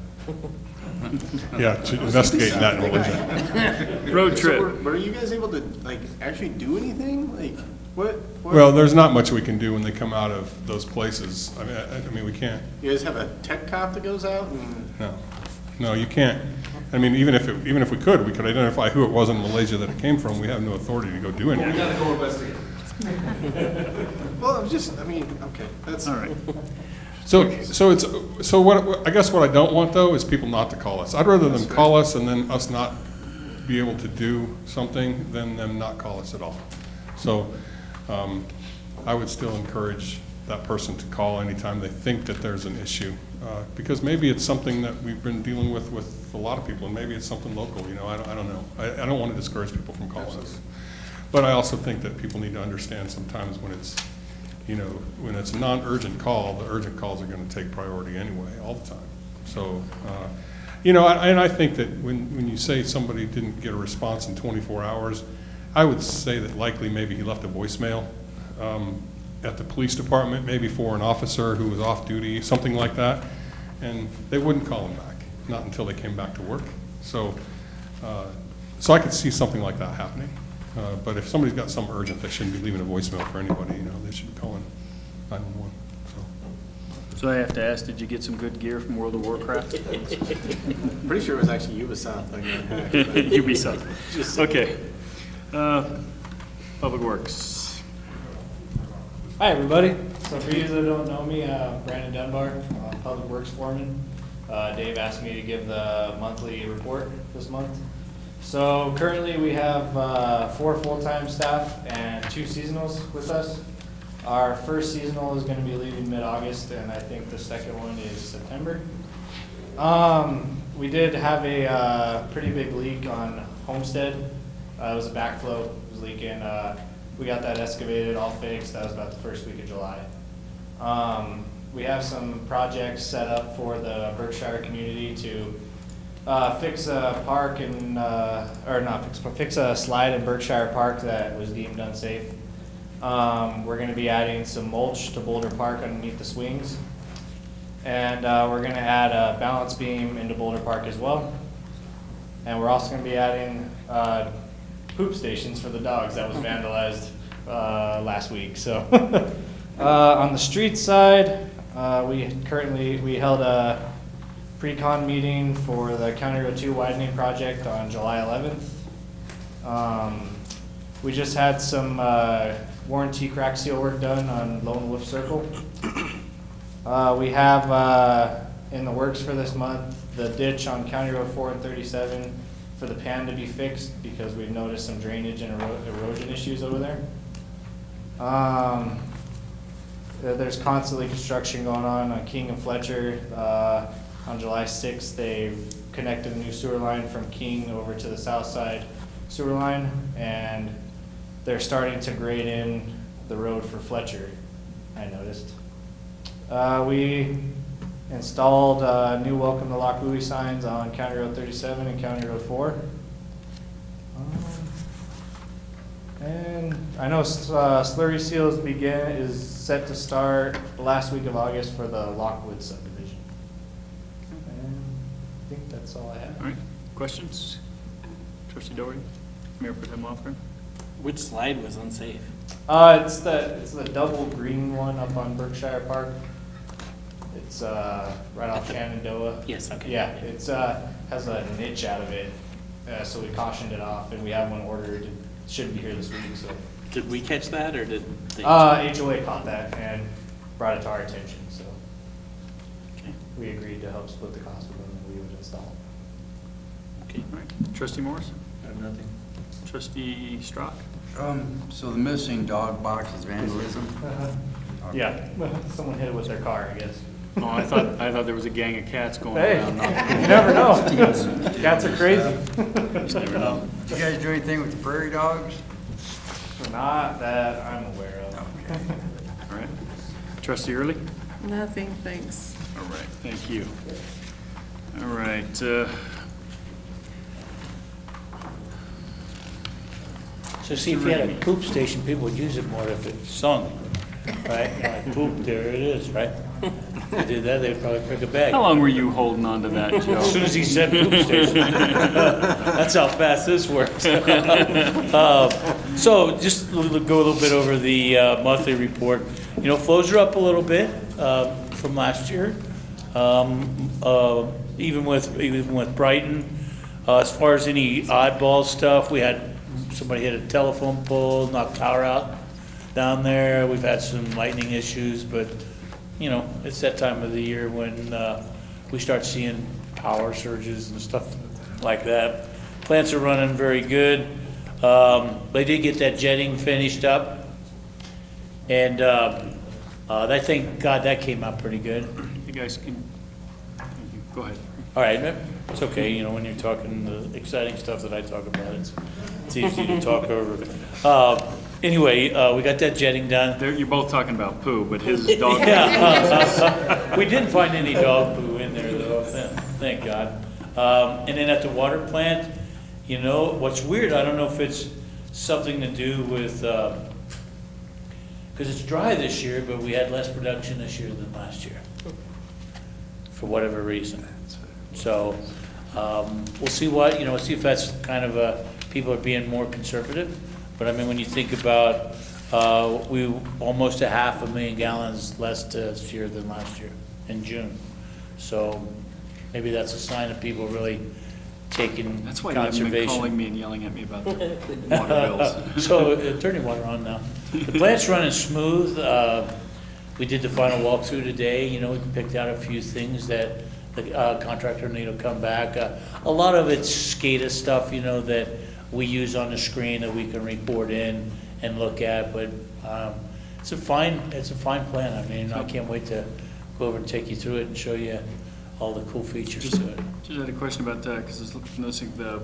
Yeah, to investigate that in Malaysia. Road trip. So were you guys able to actually do anything? What? Well, there's not much we can do when they come out of those places. I mean, we can't. You guys have a tech cop that goes out and? No, you can't. I mean, even if we could identify who it was in Malaysia that it came from, we have no authority to go do anything. gotta go investigate. Well, I'm just, I mean, okay, that's. All right. So what, I guess what I don't want though is people not to call us. I'd rather them call us and then us not be able to do something than them not call us at all. So, I would still encourage that person to call anytime they think that there's an issue. Because maybe it's something that we've been dealing with a lot of people, and maybe it's something local, you know, I don't know. I don't want to discourage people from calling us. But I also think that people need to understand sometimes when it's, you know, when it's a non-urgent call, the urgent calls are going to take priority anyway, all the time. So, you know, and I think that when you say somebody didn't get a response in 24 hours, I would say that likely maybe he left a voicemail at the police department, maybe for an officer who was off duty, something like that, and they wouldn't call him back, not until they came back to work. So, so I could see something like that happening. But if somebody's got something urgent, they shouldn't be leaving a voicemail for anybody, you know, they should be calling 911, so. So I have to ask, did you get some good gear from World of Warcraft? I'm pretty sure it was actually Ubisoft. Ubisoft. Okay. Public Works. Hi, everybody. So for you that don't know me, Brandon Dunbar, Public Works Foreman. Dave asked me to give the monthly report this month. So currently we have 4 full-time staff and 2 seasonals with us. Our first seasonal is going to be leaving mid-August, and I think the second one is September. We did have a pretty big leak on Homestead. It was a backflow, it was leaking. We got that excavated, all fixed. That was about the first week of July. We have some projects set up for the Berkshire community to fix a park and, or not fix a slide in Berkshire Park that was deemed unsafe. We're going to be adding some mulch to Boulder Park underneath the swings. And we're going to add a balance beam into Boulder Park as well. And we're also going to be adding poop stations for the dogs that was vandalized last week. So on the street side, we held a pre-con meeting for the County Road 2 widening project on July 11th. We just had some warranty crack seal work done on Lone Wolf Circle. We have in the works for this month the ditch on County Road 4 and 37 for the pan to be fixed because we've noticed some drainage and erosion issues over there. There's constantly construction going on King and Fletcher. On July 6th, they've connected a new sewer line from King over to the south side sewer line, and they're starting to grade in the road for Fletcher, I noticed. We installed new Welcome to Lock Buoy signs on County Road 37 and County Road 4. And I know slurry seals is set to start the last week of August for the Lockwood subdivision. And I think that's all I have. All right, questions? Trustee Doherty, Mayor Pro Tem Lofgren. Which slide was unsafe? It's the double green one up on Berkshire Park. It's right off Shenandoah. Yes, okay. Yeah, it's has a niche out of it, so we cautioned it off, and we have one ordered. It should be here this week. So did we catch that, or did they? HOA caught that and brought it to our attention. So okay. We agreed to help split the cost with them, and we would install. Okay, all right. Trustee Morris. I have nothing. Trustee Strock. So the missing dog box is vandalism? Okay. Yeah, someone hit it with their car, I guess. Oh, I thought there was a gang of cats going around. You never know. Cats are crazy. Just never know. Did you guys do anything with the prairie dogs? Not that I'm aware of. Okay. All right. Trustee Early. Nothing, thanks. All right, thank you. All right. So see, if you had a poop station, people would use it more if it sung, right? You know, like poop, there it is, right? If they did that, they'd probably pick a bag. How long were you holding on to that, Joe? As soon as he said poop station. That's how fast this works. So just go a little bit over the monthly report. You know, flows are up a little bit from last year. Even with Brighton, As far as any oddball stuff, we had somebody hit a telephone pole, knocked power out down there. We've had some lightning issues, but, you know, it's that time of the year when we start seeing power surges and stuff like that. Plants are running very good. They did get that jetting finished up, and I think, God, that came out pretty good. You guys can, go ahead. All right, it's okay, you know, when you're talking the exciting stuff that I talk about, it's easy to talk over. Anyway, we got that jetting done. You're both talking about poo, but his is dog. Yeah, we didn't find any dog poo in there though, thank God. And then at the water plant, you know, what's weird, I don't know if it's something to do with, because it's dry this year, but we had less production this year than last year, for whatever reason. So, we'll see what, you know, see if that's kind of people are being more conservative. But I mean, when you think about, we almost 500,000 gallons less this year than last year in June. So maybe that's a sign of people really taking That's why you haven't been conservation. calling me and yelling at me about the water bills. So turn your water on now. The plant's running smooth. We did the final walkthrough today. You know, we picked out a few things that the contractor need to come back. A lot of it's SCADA stuff, you know, that we use on the screen that we can report in and look at. But it's a fine plan. I mean, I can't wait to go over and take you through it and show you all the cool features to it. Just had a question about that, because I was noticing the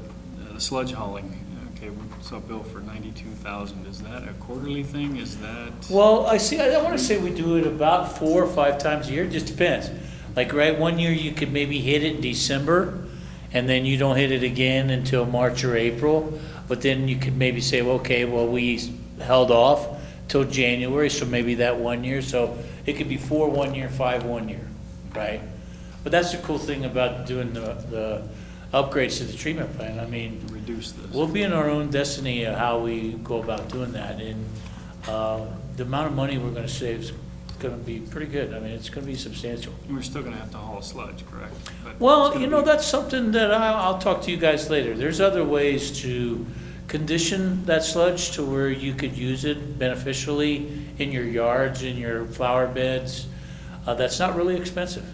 sludge hauling. Okay, we saw a bill for $92,000. Is that a quarterly thing? Is that? Well, I want to say we do it about 4 or 5 times a year. It just depends. Like, right, one year you could maybe hit it in December, and then you don't hit it again until March or April. But then you could maybe say, well, okay, well, we held off till January, so maybe that 1 year. So it could be 4 1 year, 5 1 year, right? But that's the cool thing about doing the upgrades to the treatment plant. I mean, reduce this. We'll be in our own destiny of how we go about doing that. And the amount of money we're going to save is going to be pretty good. I mean, it's going to be substantial. We're still going to have to haul sludge, correct? But Well, you know, that's something that I'll talk to you guys later. There's other ways to condition that sludge to where you could use it beneficially in your yards, in your flower beds. That's not really expensive.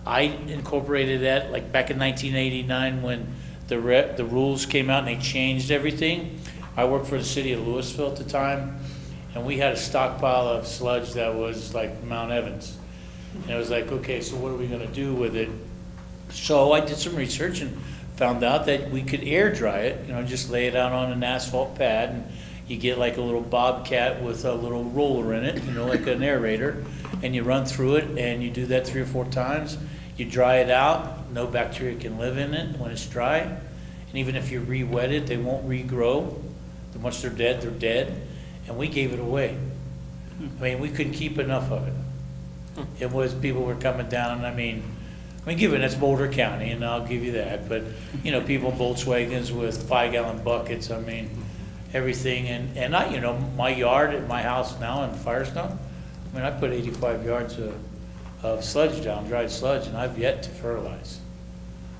I incorporated that like back in 1989 when the rules came out and they changed everything. I worked for the city of Louisville at the time, and we had a stockpile of sludge that was like Mount Evans. And it was like, okay, so what are we going to do with it? So I did some research and found out that we could air dry it, you know, just lay it out on an asphalt pad, and you get like a little Bobcat with a little roller in it, you know, like an aerator, and you run through it, and you do that 3 or 4 times. You dry it out, no bacteria can live in it when it's dry, and even if you re-wet it, they won't regrow. Once they're dead, and we gave it away. I mean, we couldn't keep enough of it. It was, people were coming down, I mean, given it's Boulder County, and I'll give you that, but, you know, people in Volkswagens with 5-gallon buckets, I mean, everything, and I, you know, my yard at my house now in Firestone, I mean, I put 85 yards of sludge down, dried sludge, and I've yet to fertilize.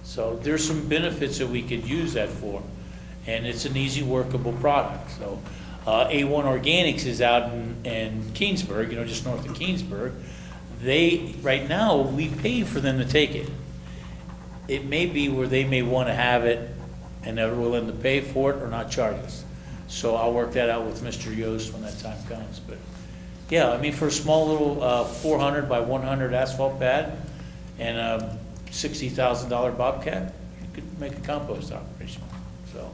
So there's some benefits that we could use that for, and it's an easy workable product. So A1 Organics is out in Keensburg, you know, just north of Keensburg. They, right now, we pay for them to take it. It may be where they may want to have it and they're willing to pay for it or not charge us. So I'll work that out with Mr. Yost when that time comes. But yeah, I mean, for a small little 400 by 100 asphalt pad and a $60,000 Bobcat, you could make a compost operation. So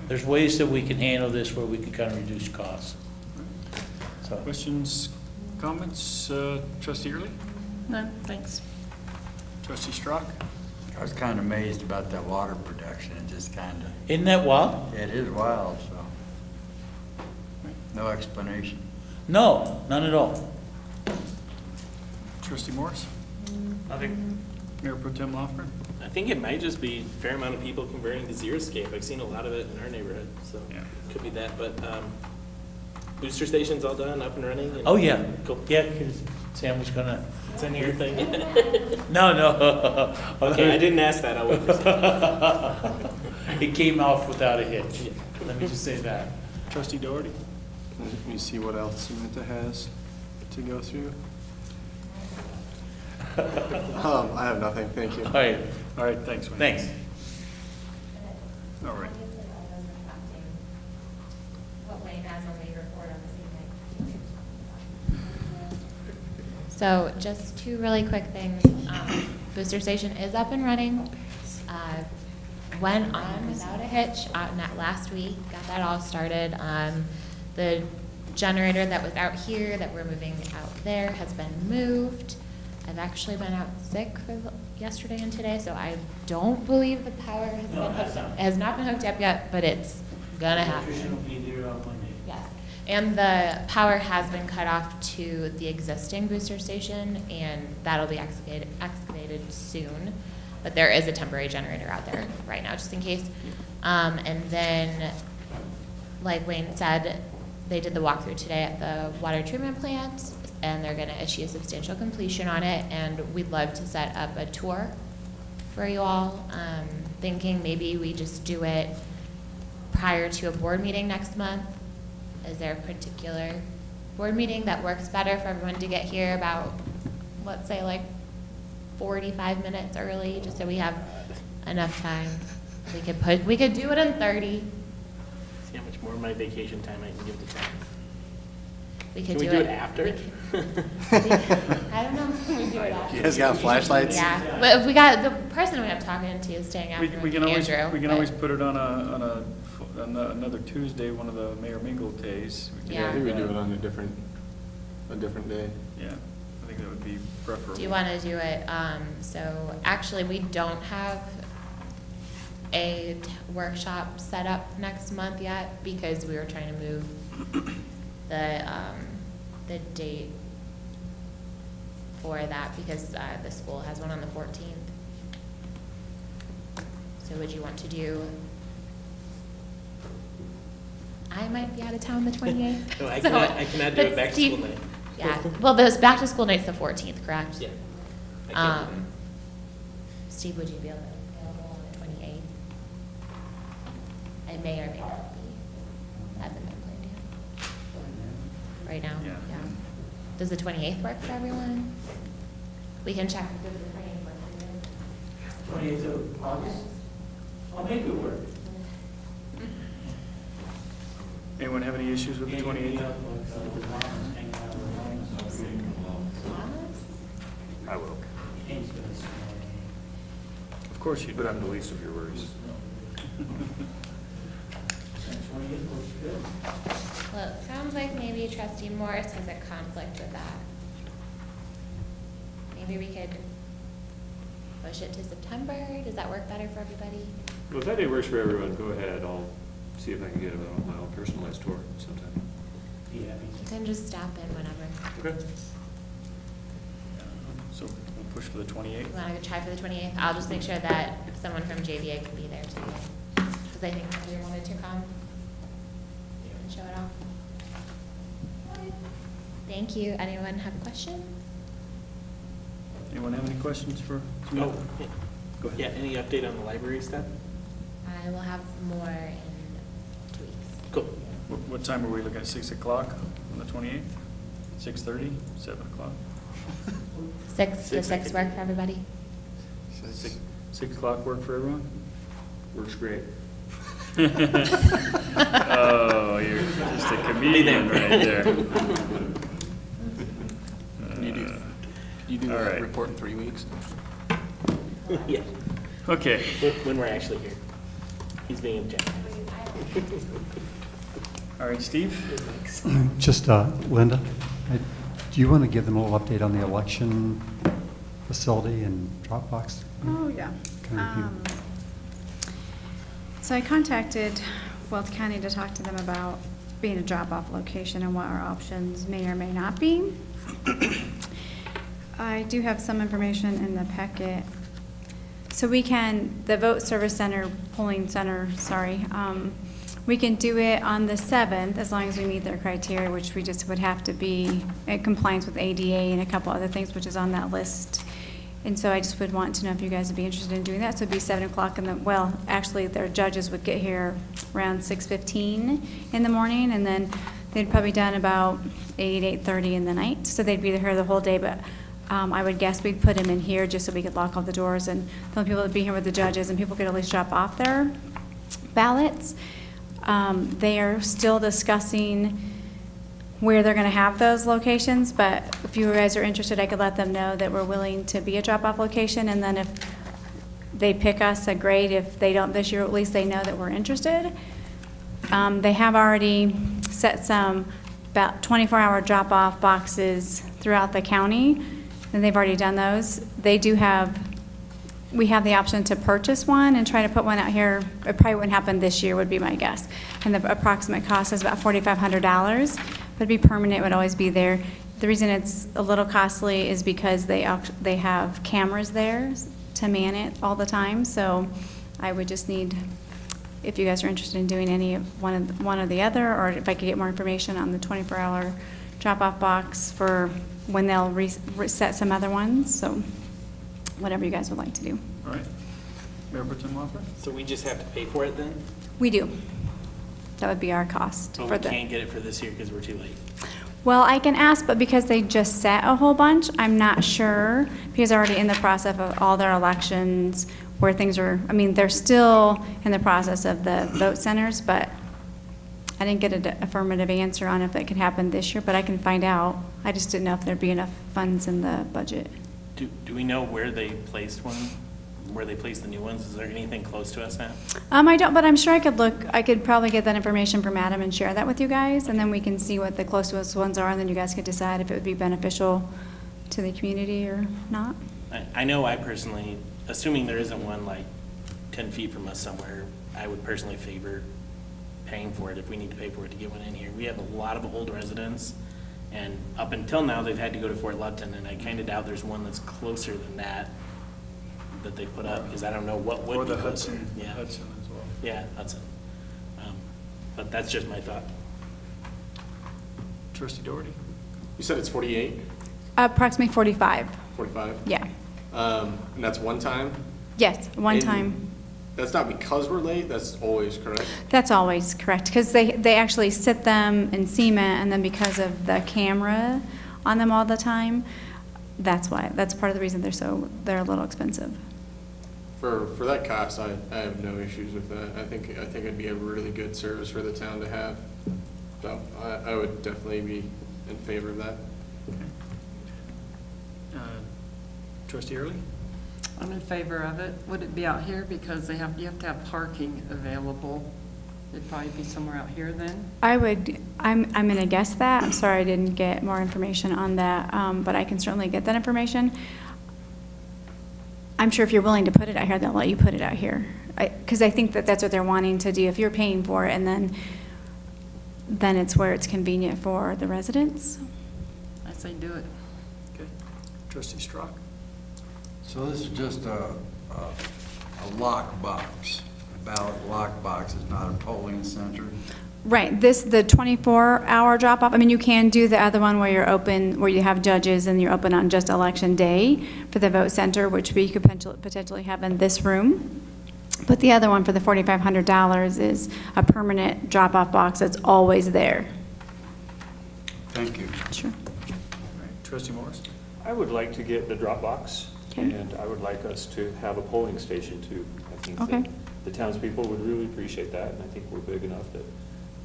there's ways that we can handle this where we can kind of reduce costs. So. Questions, comments? Trustee Early? No, thanks. Trustee Strock? I was kind of amazed about that water production. It just kind of. Isn't that wild? It is wild, so. No explanation. No, none at all. Trustee Morris? Nothing. Mayor Pro Tem Lofgren? I think it might just be a fair amount of people converting to Xeriscape. I've seen a lot of it in our neighborhood, so yeah. It could be that. But booster stations all done, up and running? And oh, yeah. Cool. Yeah, 'cause Sam was gonna. It's in your thing. No, no. Okay, I didn't ask that. I'll wait for Sam. It came off without a hitch. Let me just say that. Trustee Doherty? Let me see what else Samantha has to go through. I have nothing, thank you. All right, All right, thanks, Wayne. thanks. All right. What Wayne has on the report on this evening. So just two really quick things. Booster station is up and running. Went on without a hitch last week, got that all started. The generator that was out here that we're moving out there has been moved. I've actually been out sick for yesterday and today, so I don't believe the power has not been hooked up yet, but it's gonna happen. Electrician will be there on Monday. Yes, and the power has been cut off to the existing booster station, and that'll be excavated soon. But there is a temporary generator out there right now, just in case. And then, like Wayne said, they did the walkthrough today at the water treatment plant, and they're gonna issue a substantial completion on it, and we'd love to set up a tour for you all. Thinking maybe we just do it prior to a board meeting next month. Is there a particular board meeting that works better for everyone to get here about, let's say, like 45 minutes early, just so we have enough time? We could do it in 30. See how much more of my vacation time I can give to town. Can we do it after? I don't know if we do it after. You guys got flashlights? Yeah, but if we got, the person we have talking to is staying after We can always, Andrew. we can but- always put it on another Tuesday, one of the Mayor Mingle days. We can Yeah. I think we do it on a different day. Yeah, I think that would be preferable. Do you want to do it, so actually, we don't have a workshop set up next month yet, because we were trying to move the date for that, because the school has one on the 14th. So would you want to do, I might be out of town the 28th. No, I so- cannot do it but back to Steve- school night. Yeah, well, this back to school night's the 14th, correct? Yeah. I can't do Steve, would you be available on the 28th? It may or may not be, hasn't been planned yet. Right now? Yeah. Does the 28th work for everyone? We can check. Does the 28th work for you? 28th of August? I'll make it work. Anyone have any issues with the 28th? I will. Of course you do. But I'm the least of your worries. Well, it sounds like maybe Trustee Morris has a conflict with that. Maybe we could push it to September? Does that work better for everybody? Well, if that day works for everyone, go ahead. I'll see if I can get my own personalized tour sometime. You can just stop in whenever. Okay. So we'll push for the 28th. You want to try for the 28th? I'll just make sure that someone from JVA can be there too. Because I think Heather wanted to come and show it off. Thank you. Anyone have questions? Anyone have any questions for Oh, Samantha? yeah. Go ahead. Yeah, any update on the library stuff? I will have more in 2 weeks. Cool. What time are we looking at, 6 o'clock on the 28th? 6:30, 7 o'clock? 6 work for everybody? 6 o'clock work for everyone? Works great. Oh, you're just a comedian right there. Can you do all that right. report in 3 weeks? Yeah, Okay. when we're actually here. He's being objective. All right, Steve? Just, Linda, do you want to give them a little update on the election facility and Dropbox? Oh, yeah. Kind of view. So I contacted Weld County to talk to them about being a drop-off location and what our options may or may not be. I do have some information in the packet. So we can, the vote service center, polling center, sorry, We can do it on the 7th, as long as we meet their criteria, which we just would have to be in compliance with ADA and a couple other things, which is on that list. And so I just would want to know if you guys would be interested in doing that. So it'd be 7 o'clock well, actually, their judges would get here around 6:15 in the morning, and then they'd probably done about 8:30 in the night. So they'd be here the whole day, but I would guess we'd put them in here just so we could lock all the doors, and the only people would be here with the judges, and people could at least drop off their ballots. They are still discussing where they're going to have those locations, but if you guys are interested, I could let them know that we're willing to be a drop-off location, and then if they pick us, great. If they don't this year, at least they know that we're interested. They have already set some about 24-hour drop-off boxes throughout the county, and they've already done those. We have the option to purchase one and try to put one out here. It probably wouldn't happen this year, would be my guess. And the approximate cost is about $4,500. But it'd be permanent, it would always be there. The reason it's a little costly is because they have cameras there to man it all the time. So I would just need, if you guys are interested in doing any of one or the other, or if I could get more information on the 24-hour drop-off box for when they'll reset some other ones. So whatever you guys would like to do. All right. Mayor Pro Tem Walker? So we just have to pay for it then? We do. That would be our cost. But we can't get it for this year because we're too late. Well, I can ask, but because they just set a whole bunch, I'm not sure, because they're already in the process of all their elections, where things are, I mean, they're still in the process of the vote centers, but I didn't get an affirmative answer on if that could happen this year, but I can find out. I just didn't know if there'd be enough funds in the budget. Do we know where they placed one? Where they placed the new ones? Is there anything close to us now? I don't, but I'm sure I could look. I could probably get that information from Adam and share that with you guys, and then we can see what the closest ones are, and then you guys could decide if it would be beneficial to the community or not. I know I personally, assuming there isn't one like 10 feet from us somewhere, I would personally favor paying for it if we need to pay for it to get one in here. We have a lot of old residents, and up until now, they've had to go to Fort Lupton, and I kind of doubt there's one that's closer than that they put up, because I don't know what would Or be the closer. Hudson, Yeah. Hudson as well. Yeah, Hudson. But that's just my thought. Trustee Doherty? You said it's 48, Approximately 45. 45? Yeah. And that's one time? Yes, one And time. That's not because we're late, that's always correct? That's always correct, because they actually sit them in cement, and then because of the camera on them all the time, that's why. That's part of the reason they're a little expensive. For that cost, I have no issues with that. I think it'd be a really good service for the town to have. So I would definitely be in favor of that. Trustee Early? I'm in favor of it. Would it be out here? Because you have to have parking available. It'd probably be somewhere out here then. I'm going to guess that. I'm sorry I didn't get more information on that, but I can certainly get that information. I'm sure if you're willing to put it out here, they'll let you put it out here. Because I think that's what they're wanting to do. If you're paying for it, and then it's where it's convenient for the residents. I say do it. Okay. Trustee Strock? So this is just a lock box, a ballot lock box, it's not a polling center? Right, the 24-hour drop-off, I mean, you can do the other one where you're open, where you have judges and you're open on just election day for the vote center, which we could potentially have in this room. But the other one for the $4,500 is a permanent drop-off box that's always there. Thank you. Sure. All right. Trustee Morris? I would like to get the drop box, Okay. and I would like us to have a polling station too. I think Okay. that the townspeople would really appreciate that, and I think we're big enough that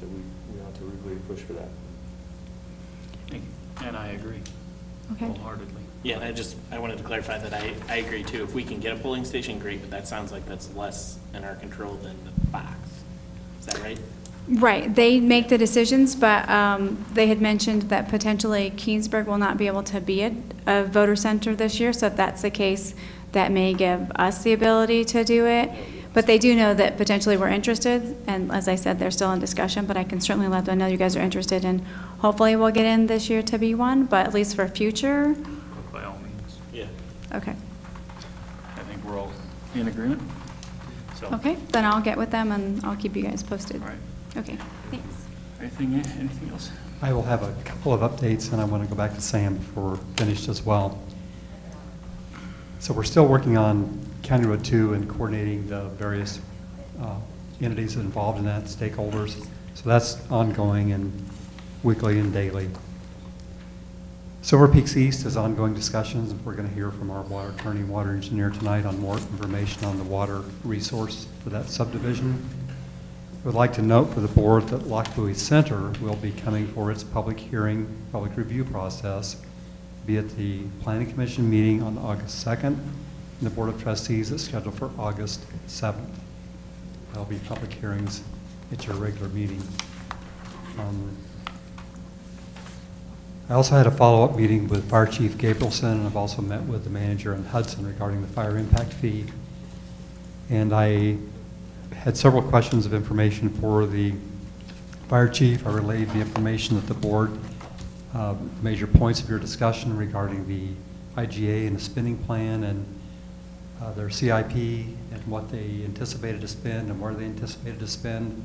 we ought to really push for that. And I agree. Okay. Wholeheartedly. Yeah, and I wanted to clarify that I agree too. If we can get a polling station, great, but that sounds like that's less in our control than the box. Is that right? Right, they make the decisions, but they had mentioned that potentially Keensburg will not be able to be a voter center this year, so if that's the case, that may give us the ability to do it. But they do know that potentially we're interested, and as I said, they're still in discussion, but I can certainly let them know you guys are interested, and hopefully we'll get in this year to be one, but at least for future. By all means. Yeah. Okay. I think we're all in agreement. So, Okay, then I'll get with them and I'll keep you guys posted. all right. Okay, thanks. Anything else? I will have a couple of updates, and I want to go back to Sam before we're finished as well. So we're still working on County Road 2 and coordinating the various entities involved in that, stakeholders. So that's ongoing and weekly and daily. Silver Peaks East is ongoing discussions. We're going to hear from our water attorney, water engineer tonight on more information on the water resource for that subdivision. I would like to note for the board that Lockbuoy Center will be coming for its public hearing, public review process, be at the Planning Commission meeting on August 2nd, and the Board of Trustees is scheduled for August 7th. There'll be public hearings at your regular meeting. I also had a follow-up meeting with Fire Chief Gabrielson, and I've also met with the manager in Hudson regarding the fire impact fee. And I had several questions of information for the fire chief. I relayed the information that the board, major points of your discussion regarding the IGA and the spending plan and their CIP and what they anticipated to spend and where they anticipated to spend,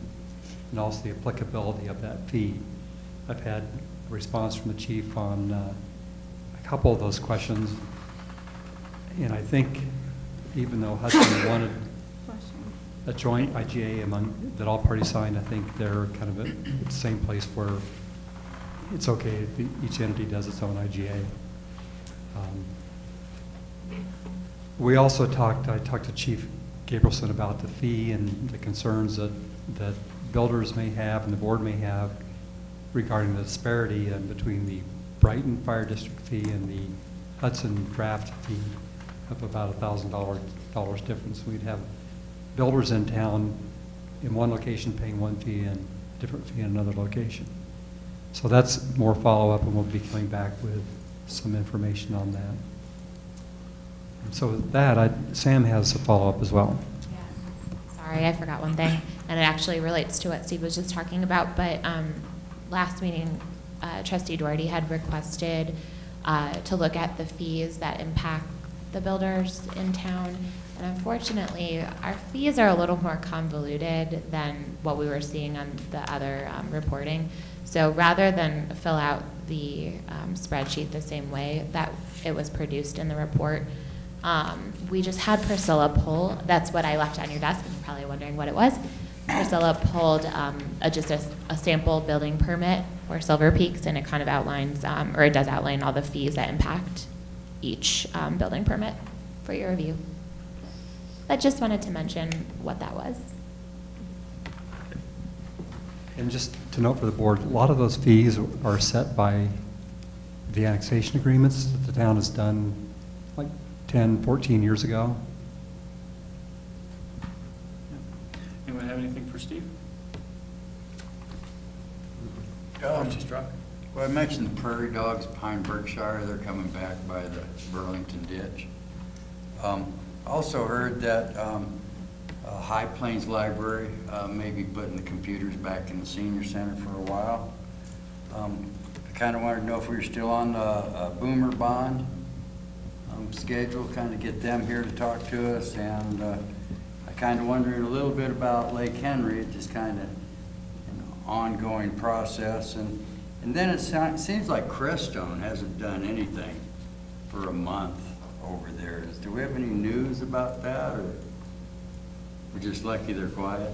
and also the applicability of that fee. I've had a response from the chief on a couple of those questions, and I think even though Hudson wanted a joint IGA that all parties signed, I think they're kind of at the same place where it's okay if each entity does its own IGA. We also I talked to Chief Gabrielson about the fee and the concerns that builders may have and the board may have regarding the disparity between the Brighton Fire District fee and the Hudson draft fee of about $1,000 difference. We'd have builders in town in one location paying one fee and a different fee in another location. So that's more follow-up, and we'll be coming back with some information on that. And so with that, Sam has a follow-up as well. Yeah. Sorry, I forgot one thing, and it actually relates to what Steve was just talking about, but last meeting, Trustee Doherty had requested to look at the fees that impact the builders in town. And unfortunately, our fees are a little more convoluted than what we were seeing on the other reporting. So rather than fill out the spreadsheet the same way that it was produced in the report, we just had Priscilla pull, that's what I left on your desk, and you're probably wondering what it was. Priscilla pulled just a sample building permit for Silver Peaks, and it kind of outlines, or it does outline all the fees that impact each building permit for your review. I just wanted to mention what that was. And just to note for the board, a lot of those fees are set by the annexation agreements that the town has done like 10, 14 years ago. Anyone have anything for Steve? Well, I mentioned the Prairie Dogs, Pine Berkshire, they're coming back by the Burlington ditch. Also heard that High Plains Library may be putting the computers back in the senior center for a while. I kind of wanted to know if we were still on the Boomer Bond schedule, kind of get them here to talk to us, and I kind of wondering a little bit about Lake Henry, it's just kind of an ongoing process, and then it seems like Crestone hasn't done anything for a month over there. Do we have any news about that, or we're just lucky they're quiet?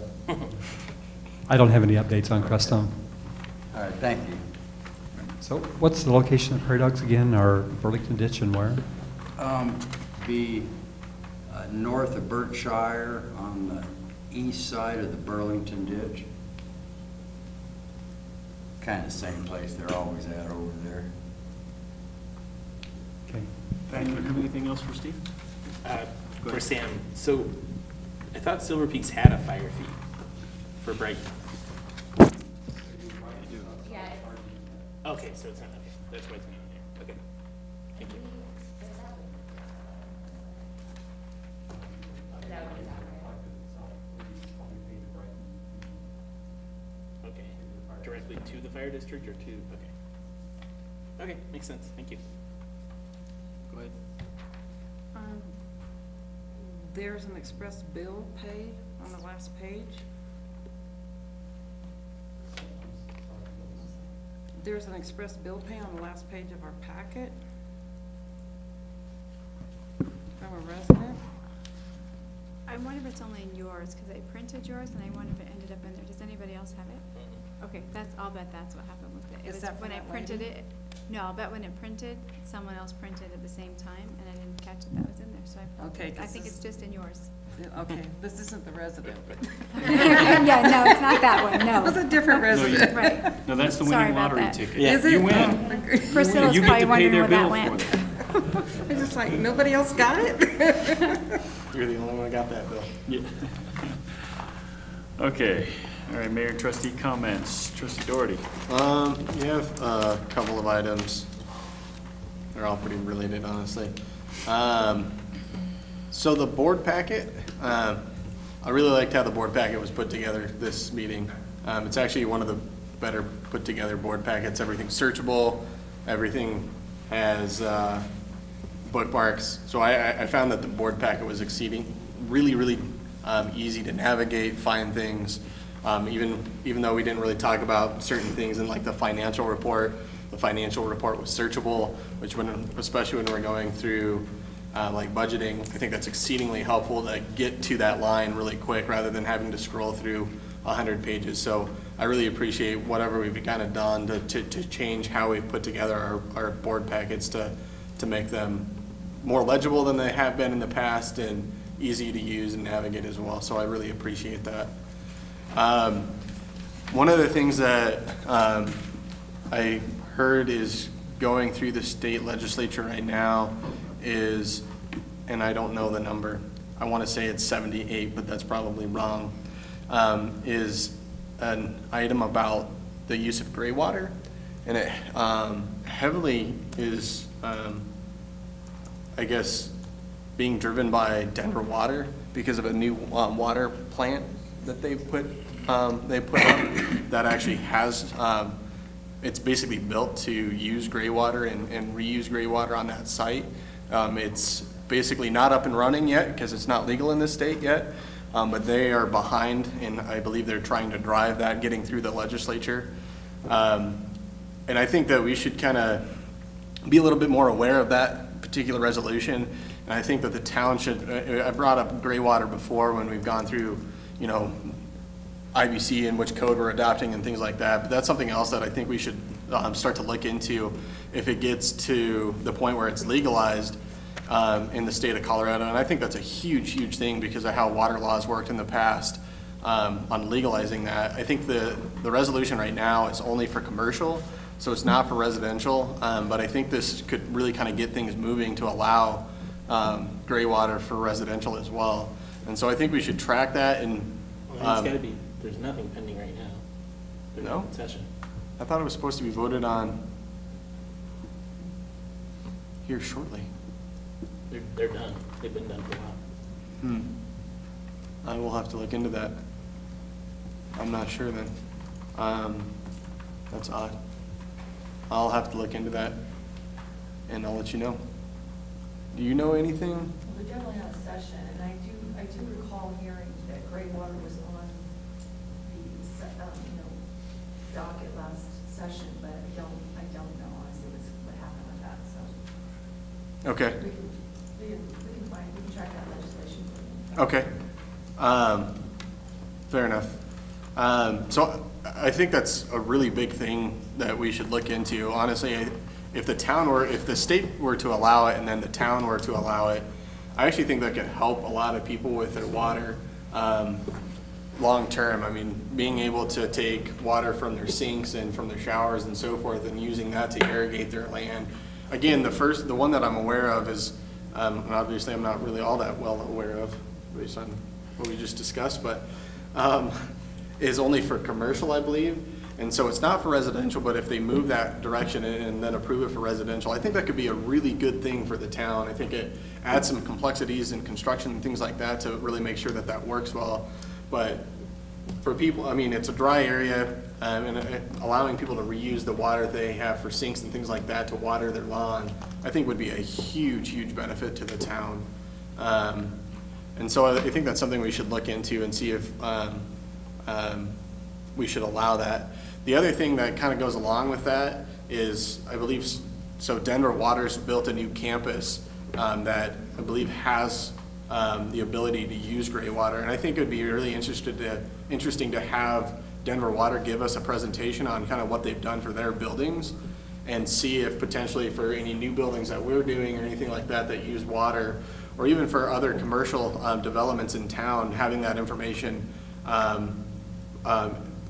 I don't have any updates on Crestone. All right, thank you. So what's the location of Prairie Dogs again, or Burlington Ditch, and where? Be north of Berkshire on the east side of the Burlington Ditch. Kind of the same place they're always at over there. Okay. Thank you. Have anything else for Steve? For Sam, so I thought Silver Peaks had a fire fee for Brighton. Yeah. Okay, so it's not, okay, that's why it's not there. Okay, thank you. Okay, directly to the fire district or to, okay. Okay, makes sense, thank you. Go ahead. There's an express bill paid on the last page. there's an express bill pay on the last page of our packet from a resident. I wonder if it's only in yours, because I printed yours, and I wonder if it ended up in there. Does anybody else have it? Okay, I'll bet that's what happened with it. It Is was that for when I that printed lady? it. No, I'll bet when it printed, someone else printed at the same time, and I didn't catch it that was in there, so Okay, I 'cause think this- it's just in yours. Okay, this isn't the resident, but. Yeah, no, it's not that one, no. It was a different resident. Right. No, that's the Sorry winning about lottery that. ticket. Is it? You Oh, win. okay. Priscilla's You get probably to pay wondering their where that bill went. for them. It's just like, nobody else got it? You're the only one who got that, Bill. Yeah. Okay, all right, Mayor, trustee comments. Trustee Doherty. You have a couple of items. They're all pretty related, honestly. So the board packet, I really liked how the board packet was put together this meeting. It's actually one of the better put together board packets. Everything's searchable, everything has bookmarks. So I found that the board packet was really easy to navigate, find things. Even though we didn't really talk about certain things in like the financial report was searchable, which especially when we're going through like budgeting, I think that's exceedingly helpful to get to that line really quick rather than having to scroll through 100 pages. So I really appreciate whatever we've kind of done to change how we've put together our board packets to make them more legible than they have been in the past and easy to use and navigate as well. So I really appreciate that. One of the things that I heard is going through the state legislature right now is, and I don't know the number, I want to say it's 78, but that's probably wrong, is an item about the use of gray water. And it heavily is, I guess, being driven by Denver Water because of a new water plant that they put up that actually has, it's basically built to use gray water and reuse gray water on that site. It's basically not up and running yet because it's not legal in this state yet, but they are behind, and I believe they're trying to drive that, getting through the legislature. And I think that we should kind of be a little bit more aware of that particular resolution. And I think that the town should, I brought up gray water before when we've gone through, you know, IBC and which code we're adopting and things like that. But that's something else that I think we should start to look into if it gets to the point where it's legalized in the state of Colorado. And I think that's a huge thing because of how water laws worked in the past on legalizing that. I think the resolution right now is only for commercial, so it's not for residential. But I think this could really kind of get things moving to allow gray water for residential as well. And so I think we should track that and Well, it's gotta be, there's nothing pending right now. They're No? in session. I thought it was supposed to be voted on here shortly. They're done. They've been done for a while. I will have to look into that. I'm not sure then. That's odd. I'll have to look into that and I'll let you know. Do you know anything? Well, they're definitely on session, and I do recall hearing that gray water was on the, docket last session, but I don't know honestly what happened with that, so. Okay. We can track that legislation for you. Okay. Fair enough. So I think that's a really big thing that we should look into. Honestly, if the state were to allow it and then the town were to allow it, I actually think that could help a lot of people with their water long term. I mean, being able to take water from their sinks and from their showers and so forth and using that to irrigate their land. Again, the one that I'm aware of is, and obviously I'm not really all that well aware of based on what we just discussed, but is only for commercial, I believe. And so it's not for residential, but if they move that direction and then approve it for residential, I think that could be a really good thing for the town. I think it adds some complexities in construction and things like that to really make sure that that works well. But for people, I mean, it's a dry area, and allowing people to reuse the water they have for sinks and things like that to water their lawn, I think would be a huge benefit to the town. And so I think that's something we should look into and see if we should allow that. The other thing that kind of goes along with that is, I believe, so Denver Water's built a new campus that I believe has the ability to use gray water. And I think it would be really interesting to have Denver Water give us a presentation on kind of what they've done for their buildings and see if potentially for any new buildings that we're doing or anything like that that use water, or even for other commercial developments in town, having that information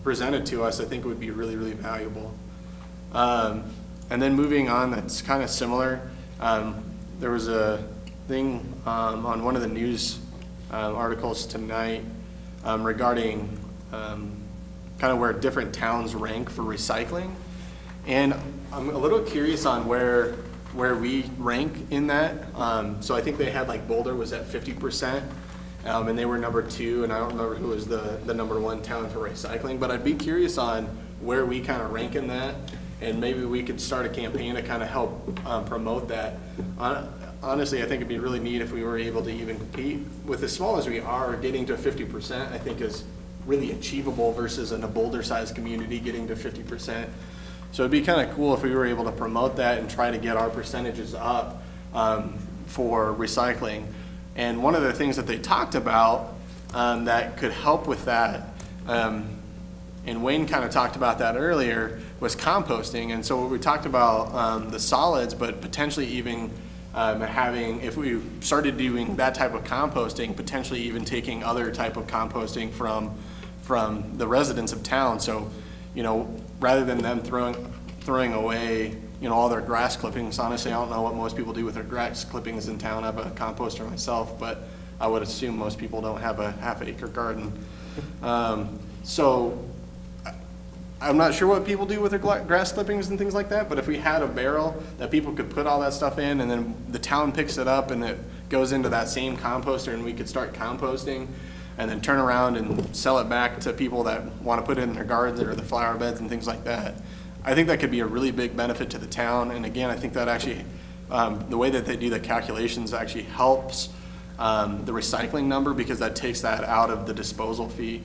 presented to us, I think would be really, really valuable. And then moving on, that's kind of similar. There was a thing on one of the news articles tonight regarding kind of where different towns rank for recycling. And I'm a little curious on where we rank in that. So I think they had, like, Boulder was at 50%, and they were number 2, and I don't remember who was the number 1 town for recycling, but I'd be curious on where we kind of rank in that, and maybe we could start a campaign to kind of help promote that. Honestly, I think it'd be really neat if we were able to even compete with, as small as we are, getting to 50%, I think is really achievable versus in a Boulder-sized community getting to 50%. So it'd be kind of cool if we were able to promote that and try to get our percentages up for recycling. And one of the things that they talked about that could help with that, and Wayne kind of talked about that earlier, was composting. And so we talked about the solids, but potentially even having, if we started doing that type of composting, potentially even taking other type of composting from the residents of town. So, you know, rather than them throwing away, you know, all their grass clippings. Honestly, I don't know what most people do with their grass clippings in town. I have a composter myself, but I would assume most people don't have a half-acre garden. So I'm not sure what people do with their grass clippings and things like that, but if we had a barrel that people could put all that stuff in, and then the town picks it up and it goes into that same composter, and we could start composting and then turn around and sell it back to people that want to put it in their gardens or the flower beds and things like that. I think that could be a really big benefit to the town. And again, I think that actually, the way that they do the calculations actually helps the recycling number, because that takes that out of the disposal fee.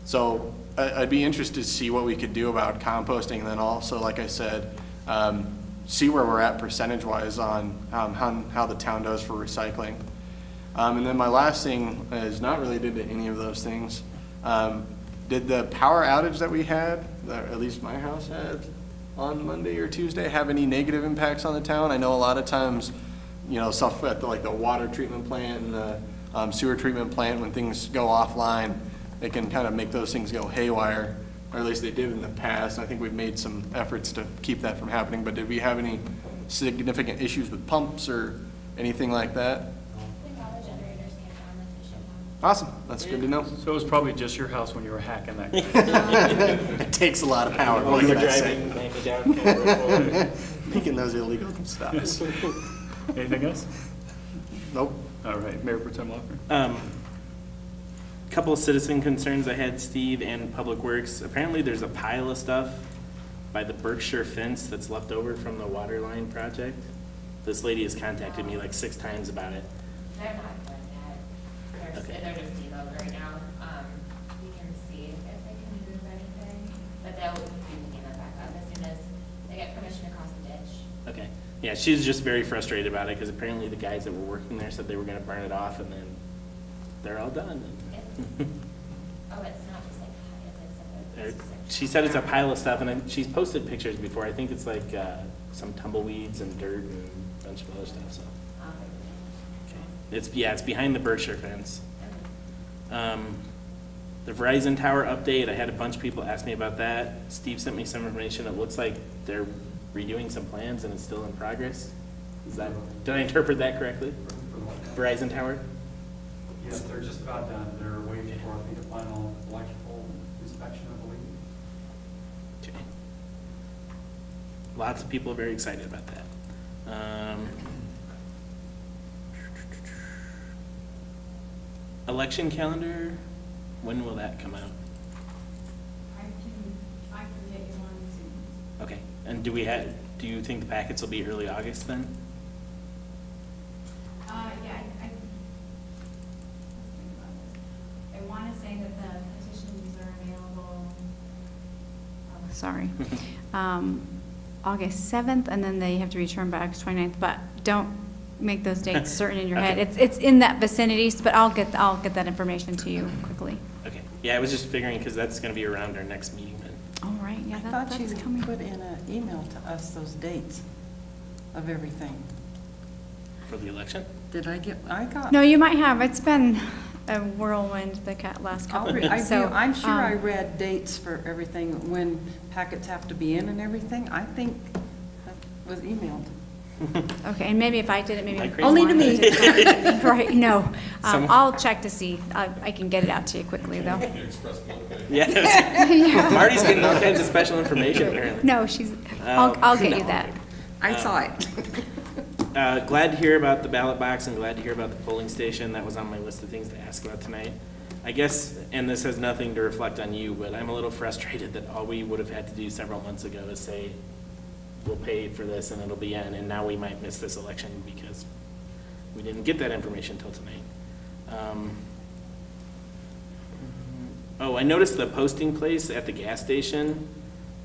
So I'd be interested to see what we could do about composting, and then also, like I said, see where we're at percentage-wise on how the town does for recycling. And then my last thing is not related to any of those things. Did the power outage that we had, that at least my house had on Monday or Tuesday, have any negative impacts on the town? I know a lot of times, you know, stuff at the water treatment plant and the sewer treatment plant, when things go offline, it can kind of make those things go haywire, or at least they did in the past. I think we've made some efforts to keep that from happening, but did we have any significant issues with pumps or anything like that? Awesome, that's good to know. So it was probably just your house when you were hacking that. It takes a lot of power. While you're driving, maybe down camera. Making those illegal stops. Anything else? Nope. All right, Mayor Pro Tem Loeffler. Couple of citizen concerns I had, Steve, and Public Works. Apparently there's a pile of stuff by the Berkshire fence that's left over from the water line project. This lady has contacted me like 6 times about it. They're not done yet. They're just debugged right now. We can see if they can move anything, but they'll be picking that back up as soon as they get permission to cross the ditch. Okay. Yeah, she's just very frustrated about it, because apparently the guys that were working there said they were gonna burn it off, and then they're all done. Oh, it's not just like, She said it's a pile of stuff, and she's posted pictures before. I think it's like some tumbleweeds and dirt and a bunch of other stuff, so. Okay. It's behind the Berkshire fence. The Verizon tower update, I had a bunch of people ask me about that. Steve sent me some information. It looks like they're redoing some plans and it's still in progress. Did I interpret that correctly? Verizon tower? Yes, they're just about done. They're waiting for, I think, a final electrical inspection, I believe. Okay. Lots of people are very excited about that. Election calendar, when will that come out? I can get you one soon. Okay, and do you think the packets will be early August then? Yeah, I want to say that the petitions are available sorry. August 7th, and then they have to return by August 29th, but don't make those dates certain in your head. Okay. It's in that vicinity, but I'll get that information to you quickly. Okay, yeah, I was just figuring, because that's going to be around our next meeting then. All right, yeah, I thought that's you coming. put in an email to us those dates of everything. For the election? I got. No, you might have. It's been a whirlwind the last couple of weeks. I'm sure I read dates for everything, when packets have to be in and everything. I think that was emailed. Okay, and maybe if I did it, maybe. Only to me. Right, no. Someone- I'll check to see. I can get it out to you quickly, though. Yeah. Marty's getting all kinds of special information apparently. No, I'll get you no. that. I saw it. Glad to hear about the ballot box and glad to hear about the polling station. That was on my list of things to ask about tonight. I guess, and this has nothing to reflect on you, but I'm a little frustrated that all we would have had to do several months ago is say, we'll pay for this and it'll be in, and now we might miss this election because we didn't get that information until tonight. Oh, I noticed the posting place at the gas station.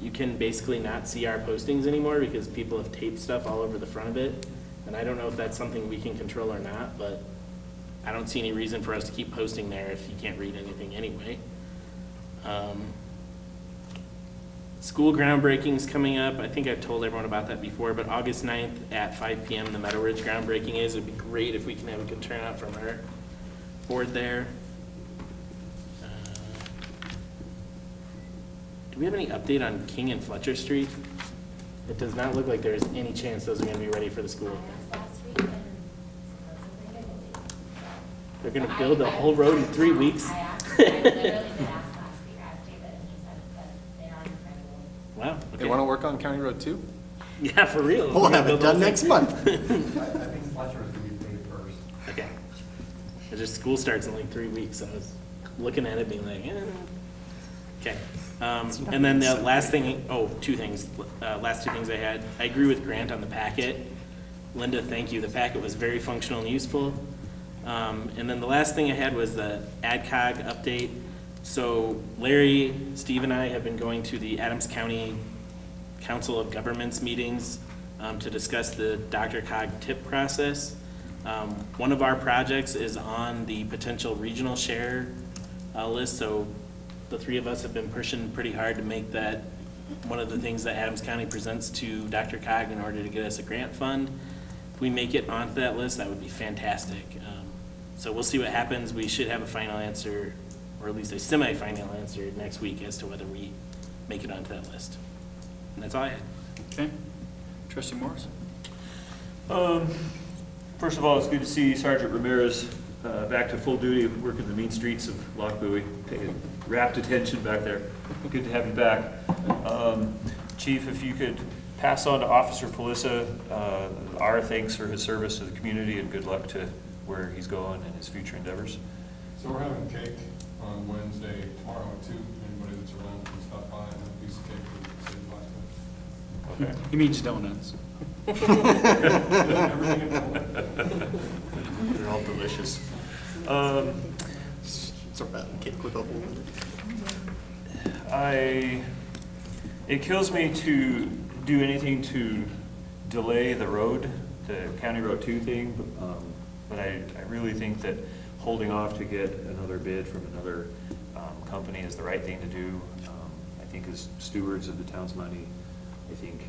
You can basically not see our postings anymore because people have taped stuff all over the front of it. And I don't know if that's something we can control or not, but I don't see any reason for us to keep posting there if you can't read anything anyway. School groundbreaking's coming up. I think I've told everyone about that before, but August 9th at 5 p.m. the Meadow Ridge groundbreaking is. It'd be great if we can have a good turnout from our board there. Do we have any update on King and Fletcher Street? It does not look like there's any chance those are going to be ready for the school. They're going to build a whole road in 3 weeks? Wow. Okay. They want to work on County Road 2? Yeah, for real. We'll have it done next month. I think Fletcher is going to be paid first. Okay. It just, school starts in like 3 weeks, so I was looking at it being like, Okay. And then the last thing, two things. Last two things I had. I agree with Grant on the packet. Linda, thank you. The packet was very functional and useful. And then the last thing I had was the AdCog update. So Larry, Steve, and I have been going to the Adams County Council of Governments meetings to discuss the DRCOG tip process. One of our projects is on the potential regional share list, so the three of us have been pushing pretty hard to make that one of the things that Adams County presents to DRCOG in order to get us a grant fund. If we make it onto that list, that would be fantastic. So we'll see what happens. We should have a final answer, or at least a semi-final answer next week as to whether we make it onto that list. And that's all I had. Okay. Trustee Morris? First of all, it's good to see Sergeant Ramirez back to full duty, working the mean streets of Lochbuie, paying rapt attention back there. Good to have you back. Chief, if you could pass on to Officer Felissa our thanks for his service to the community and good luck to where he's going and his future endeavors. So we're having cake on Wednesday, tomorrow at 2. Anybody that's around can stop by and have a piece of cake for the city of Blacksburg. Okay. He means donuts. They're all delicious. It's a round cake with a hole in it. It kills me to do anything to delay the road, the County Road 2 thing, but I really think that holding off to get another bid from another company is the right thing to do. I think as stewards of the town's money, I think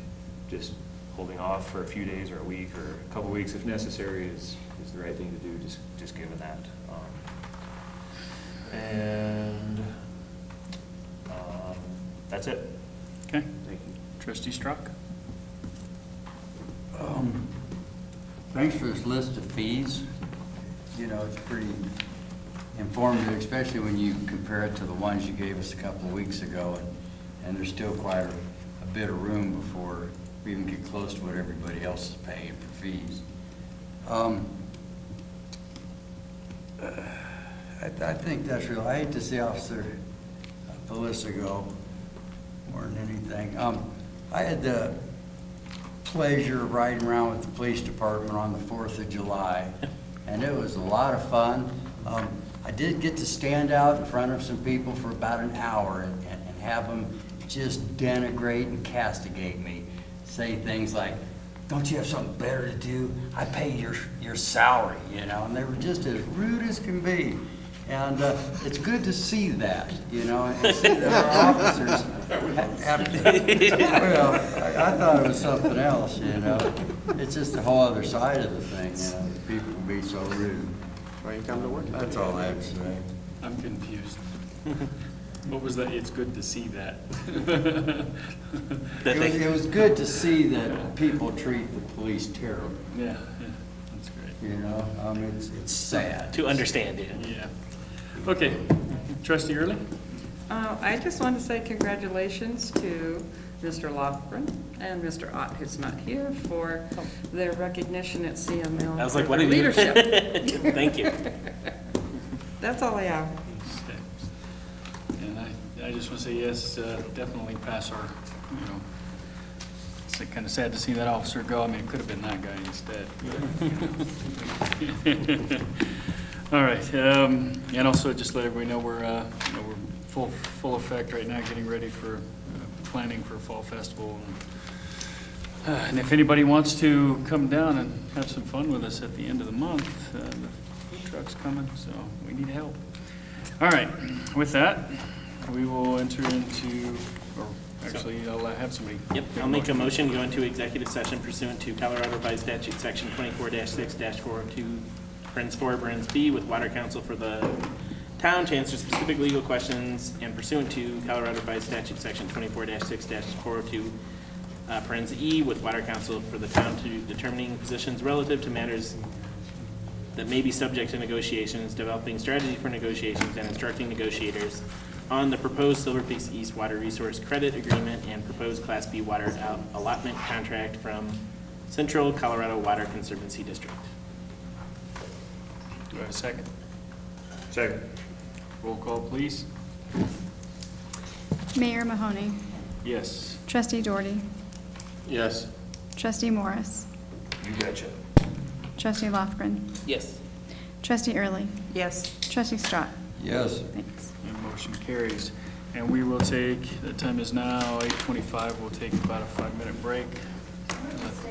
just holding off for a few days or a week or a couple weeks if necessary is the right thing to do, just given that. That's it. Okay. Thank you. Trustee Strzok? Thanks for this list of fees. You know, it's pretty informative, especially when you compare it to the ones you gave us a couple of weeks ago, and there's still quite a bit of room before we even get close to what everybody else is paying for fees. I think that's real. I hate to see Officer Felissa go more than anything. I had the pleasure of riding around with the police department on the 4th of July, and it was a lot of fun. I did get to stand out in front of some people for about an hour and have them just denigrate and castigate me. Say things like, don't you have something better to do? I pay your salary, you know, and they were just as rude as can be. And it's good to see that, you know, and see that our officers have, well, I thought it was something else, you know. It's just a whole other side of the thing, you know, that people can be so rude. Why you come to work? That's all I have to say. I'm confused. What was that? It's good to see that. It was good to see that people treat the police terribly. Yeah, that's great. You know, it's sad. To understand it. Yeah. Okay, Trustee Early? I just want to say congratulations to Mr. Lofgren and Mr. Ott, who's not here, for their recognition at CML. I was like, for what their did you? leadership. Thank you. That's all I have. And I just want to say, yes, definitely pass our, you know, it's kind of sad to see that officer go. I mean, it could have been that guy instead. All right, and also just let everybody know we're, you know, we're full effect right now, getting ready for planning for Fall Festival. And if anybody wants to come down and have some fun with us at the end of the month, the food truck's coming, so we need help. All right, with that, we will enter into, or actually, I'll have somebody. Yep, I'll make a motion, go into executive session pursuant to Colorado Revised Statute, Section 24-6-402, Parens 4, Parens B, with Water Council for the town to answer specific legal questions, and pursuant to Colorado Revised Statute, Section 24-6-402, Parens E, with Water Council for the town to determining positions relative to matters that may be subject to negotiations, developing strategy for negotiations, and instructing negotiators on the proposed Silver Peaks East Water Resource Credit Agreement and proposed Class B water allotment contract from Central Colorado Water Conservancy District. Do I have a second? Second. Roll call, please. Mayor Mahoney, Yes. Trustee Doherty, Yes. Trustee Morris, You betcha. Trustee Lofgren, Yes. Trustee Early, Yes. Trustee Strott. Yes. Thanks. And motion carries. And we will take, the time is now 8:25, we'll take about a 5-minute break.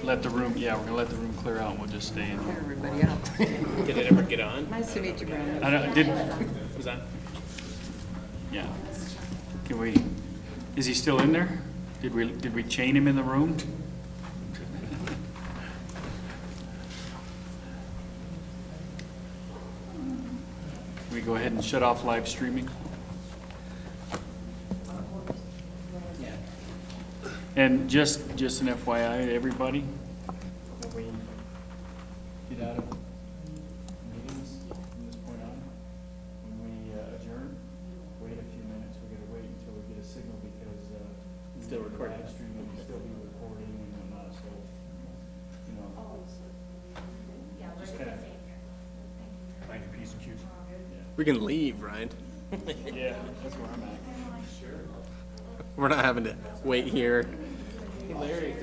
Let the room, yeah, we're gonna let the room clear out and we'll just stay in Clear here. everybody out. Did it ever get on? Nice to meet you, Brandon. I don't, did, Was that? yeah. Can we, is he still in there? Did we chain him in the room? Can we go ahead and shut off live streaming? And just an FYI, everybody, when we get out of meetings from this point on, when we adjourn, wait a few minutes. We're gonna wait until we get a signal because Still recording. Live streaming will still be recording and whatnot, so, you know. Just kind of find your P's and Q's. We can leave, right? Yeah, that's where I'm at. Sure. We're not having to wait here. Hey, Larry,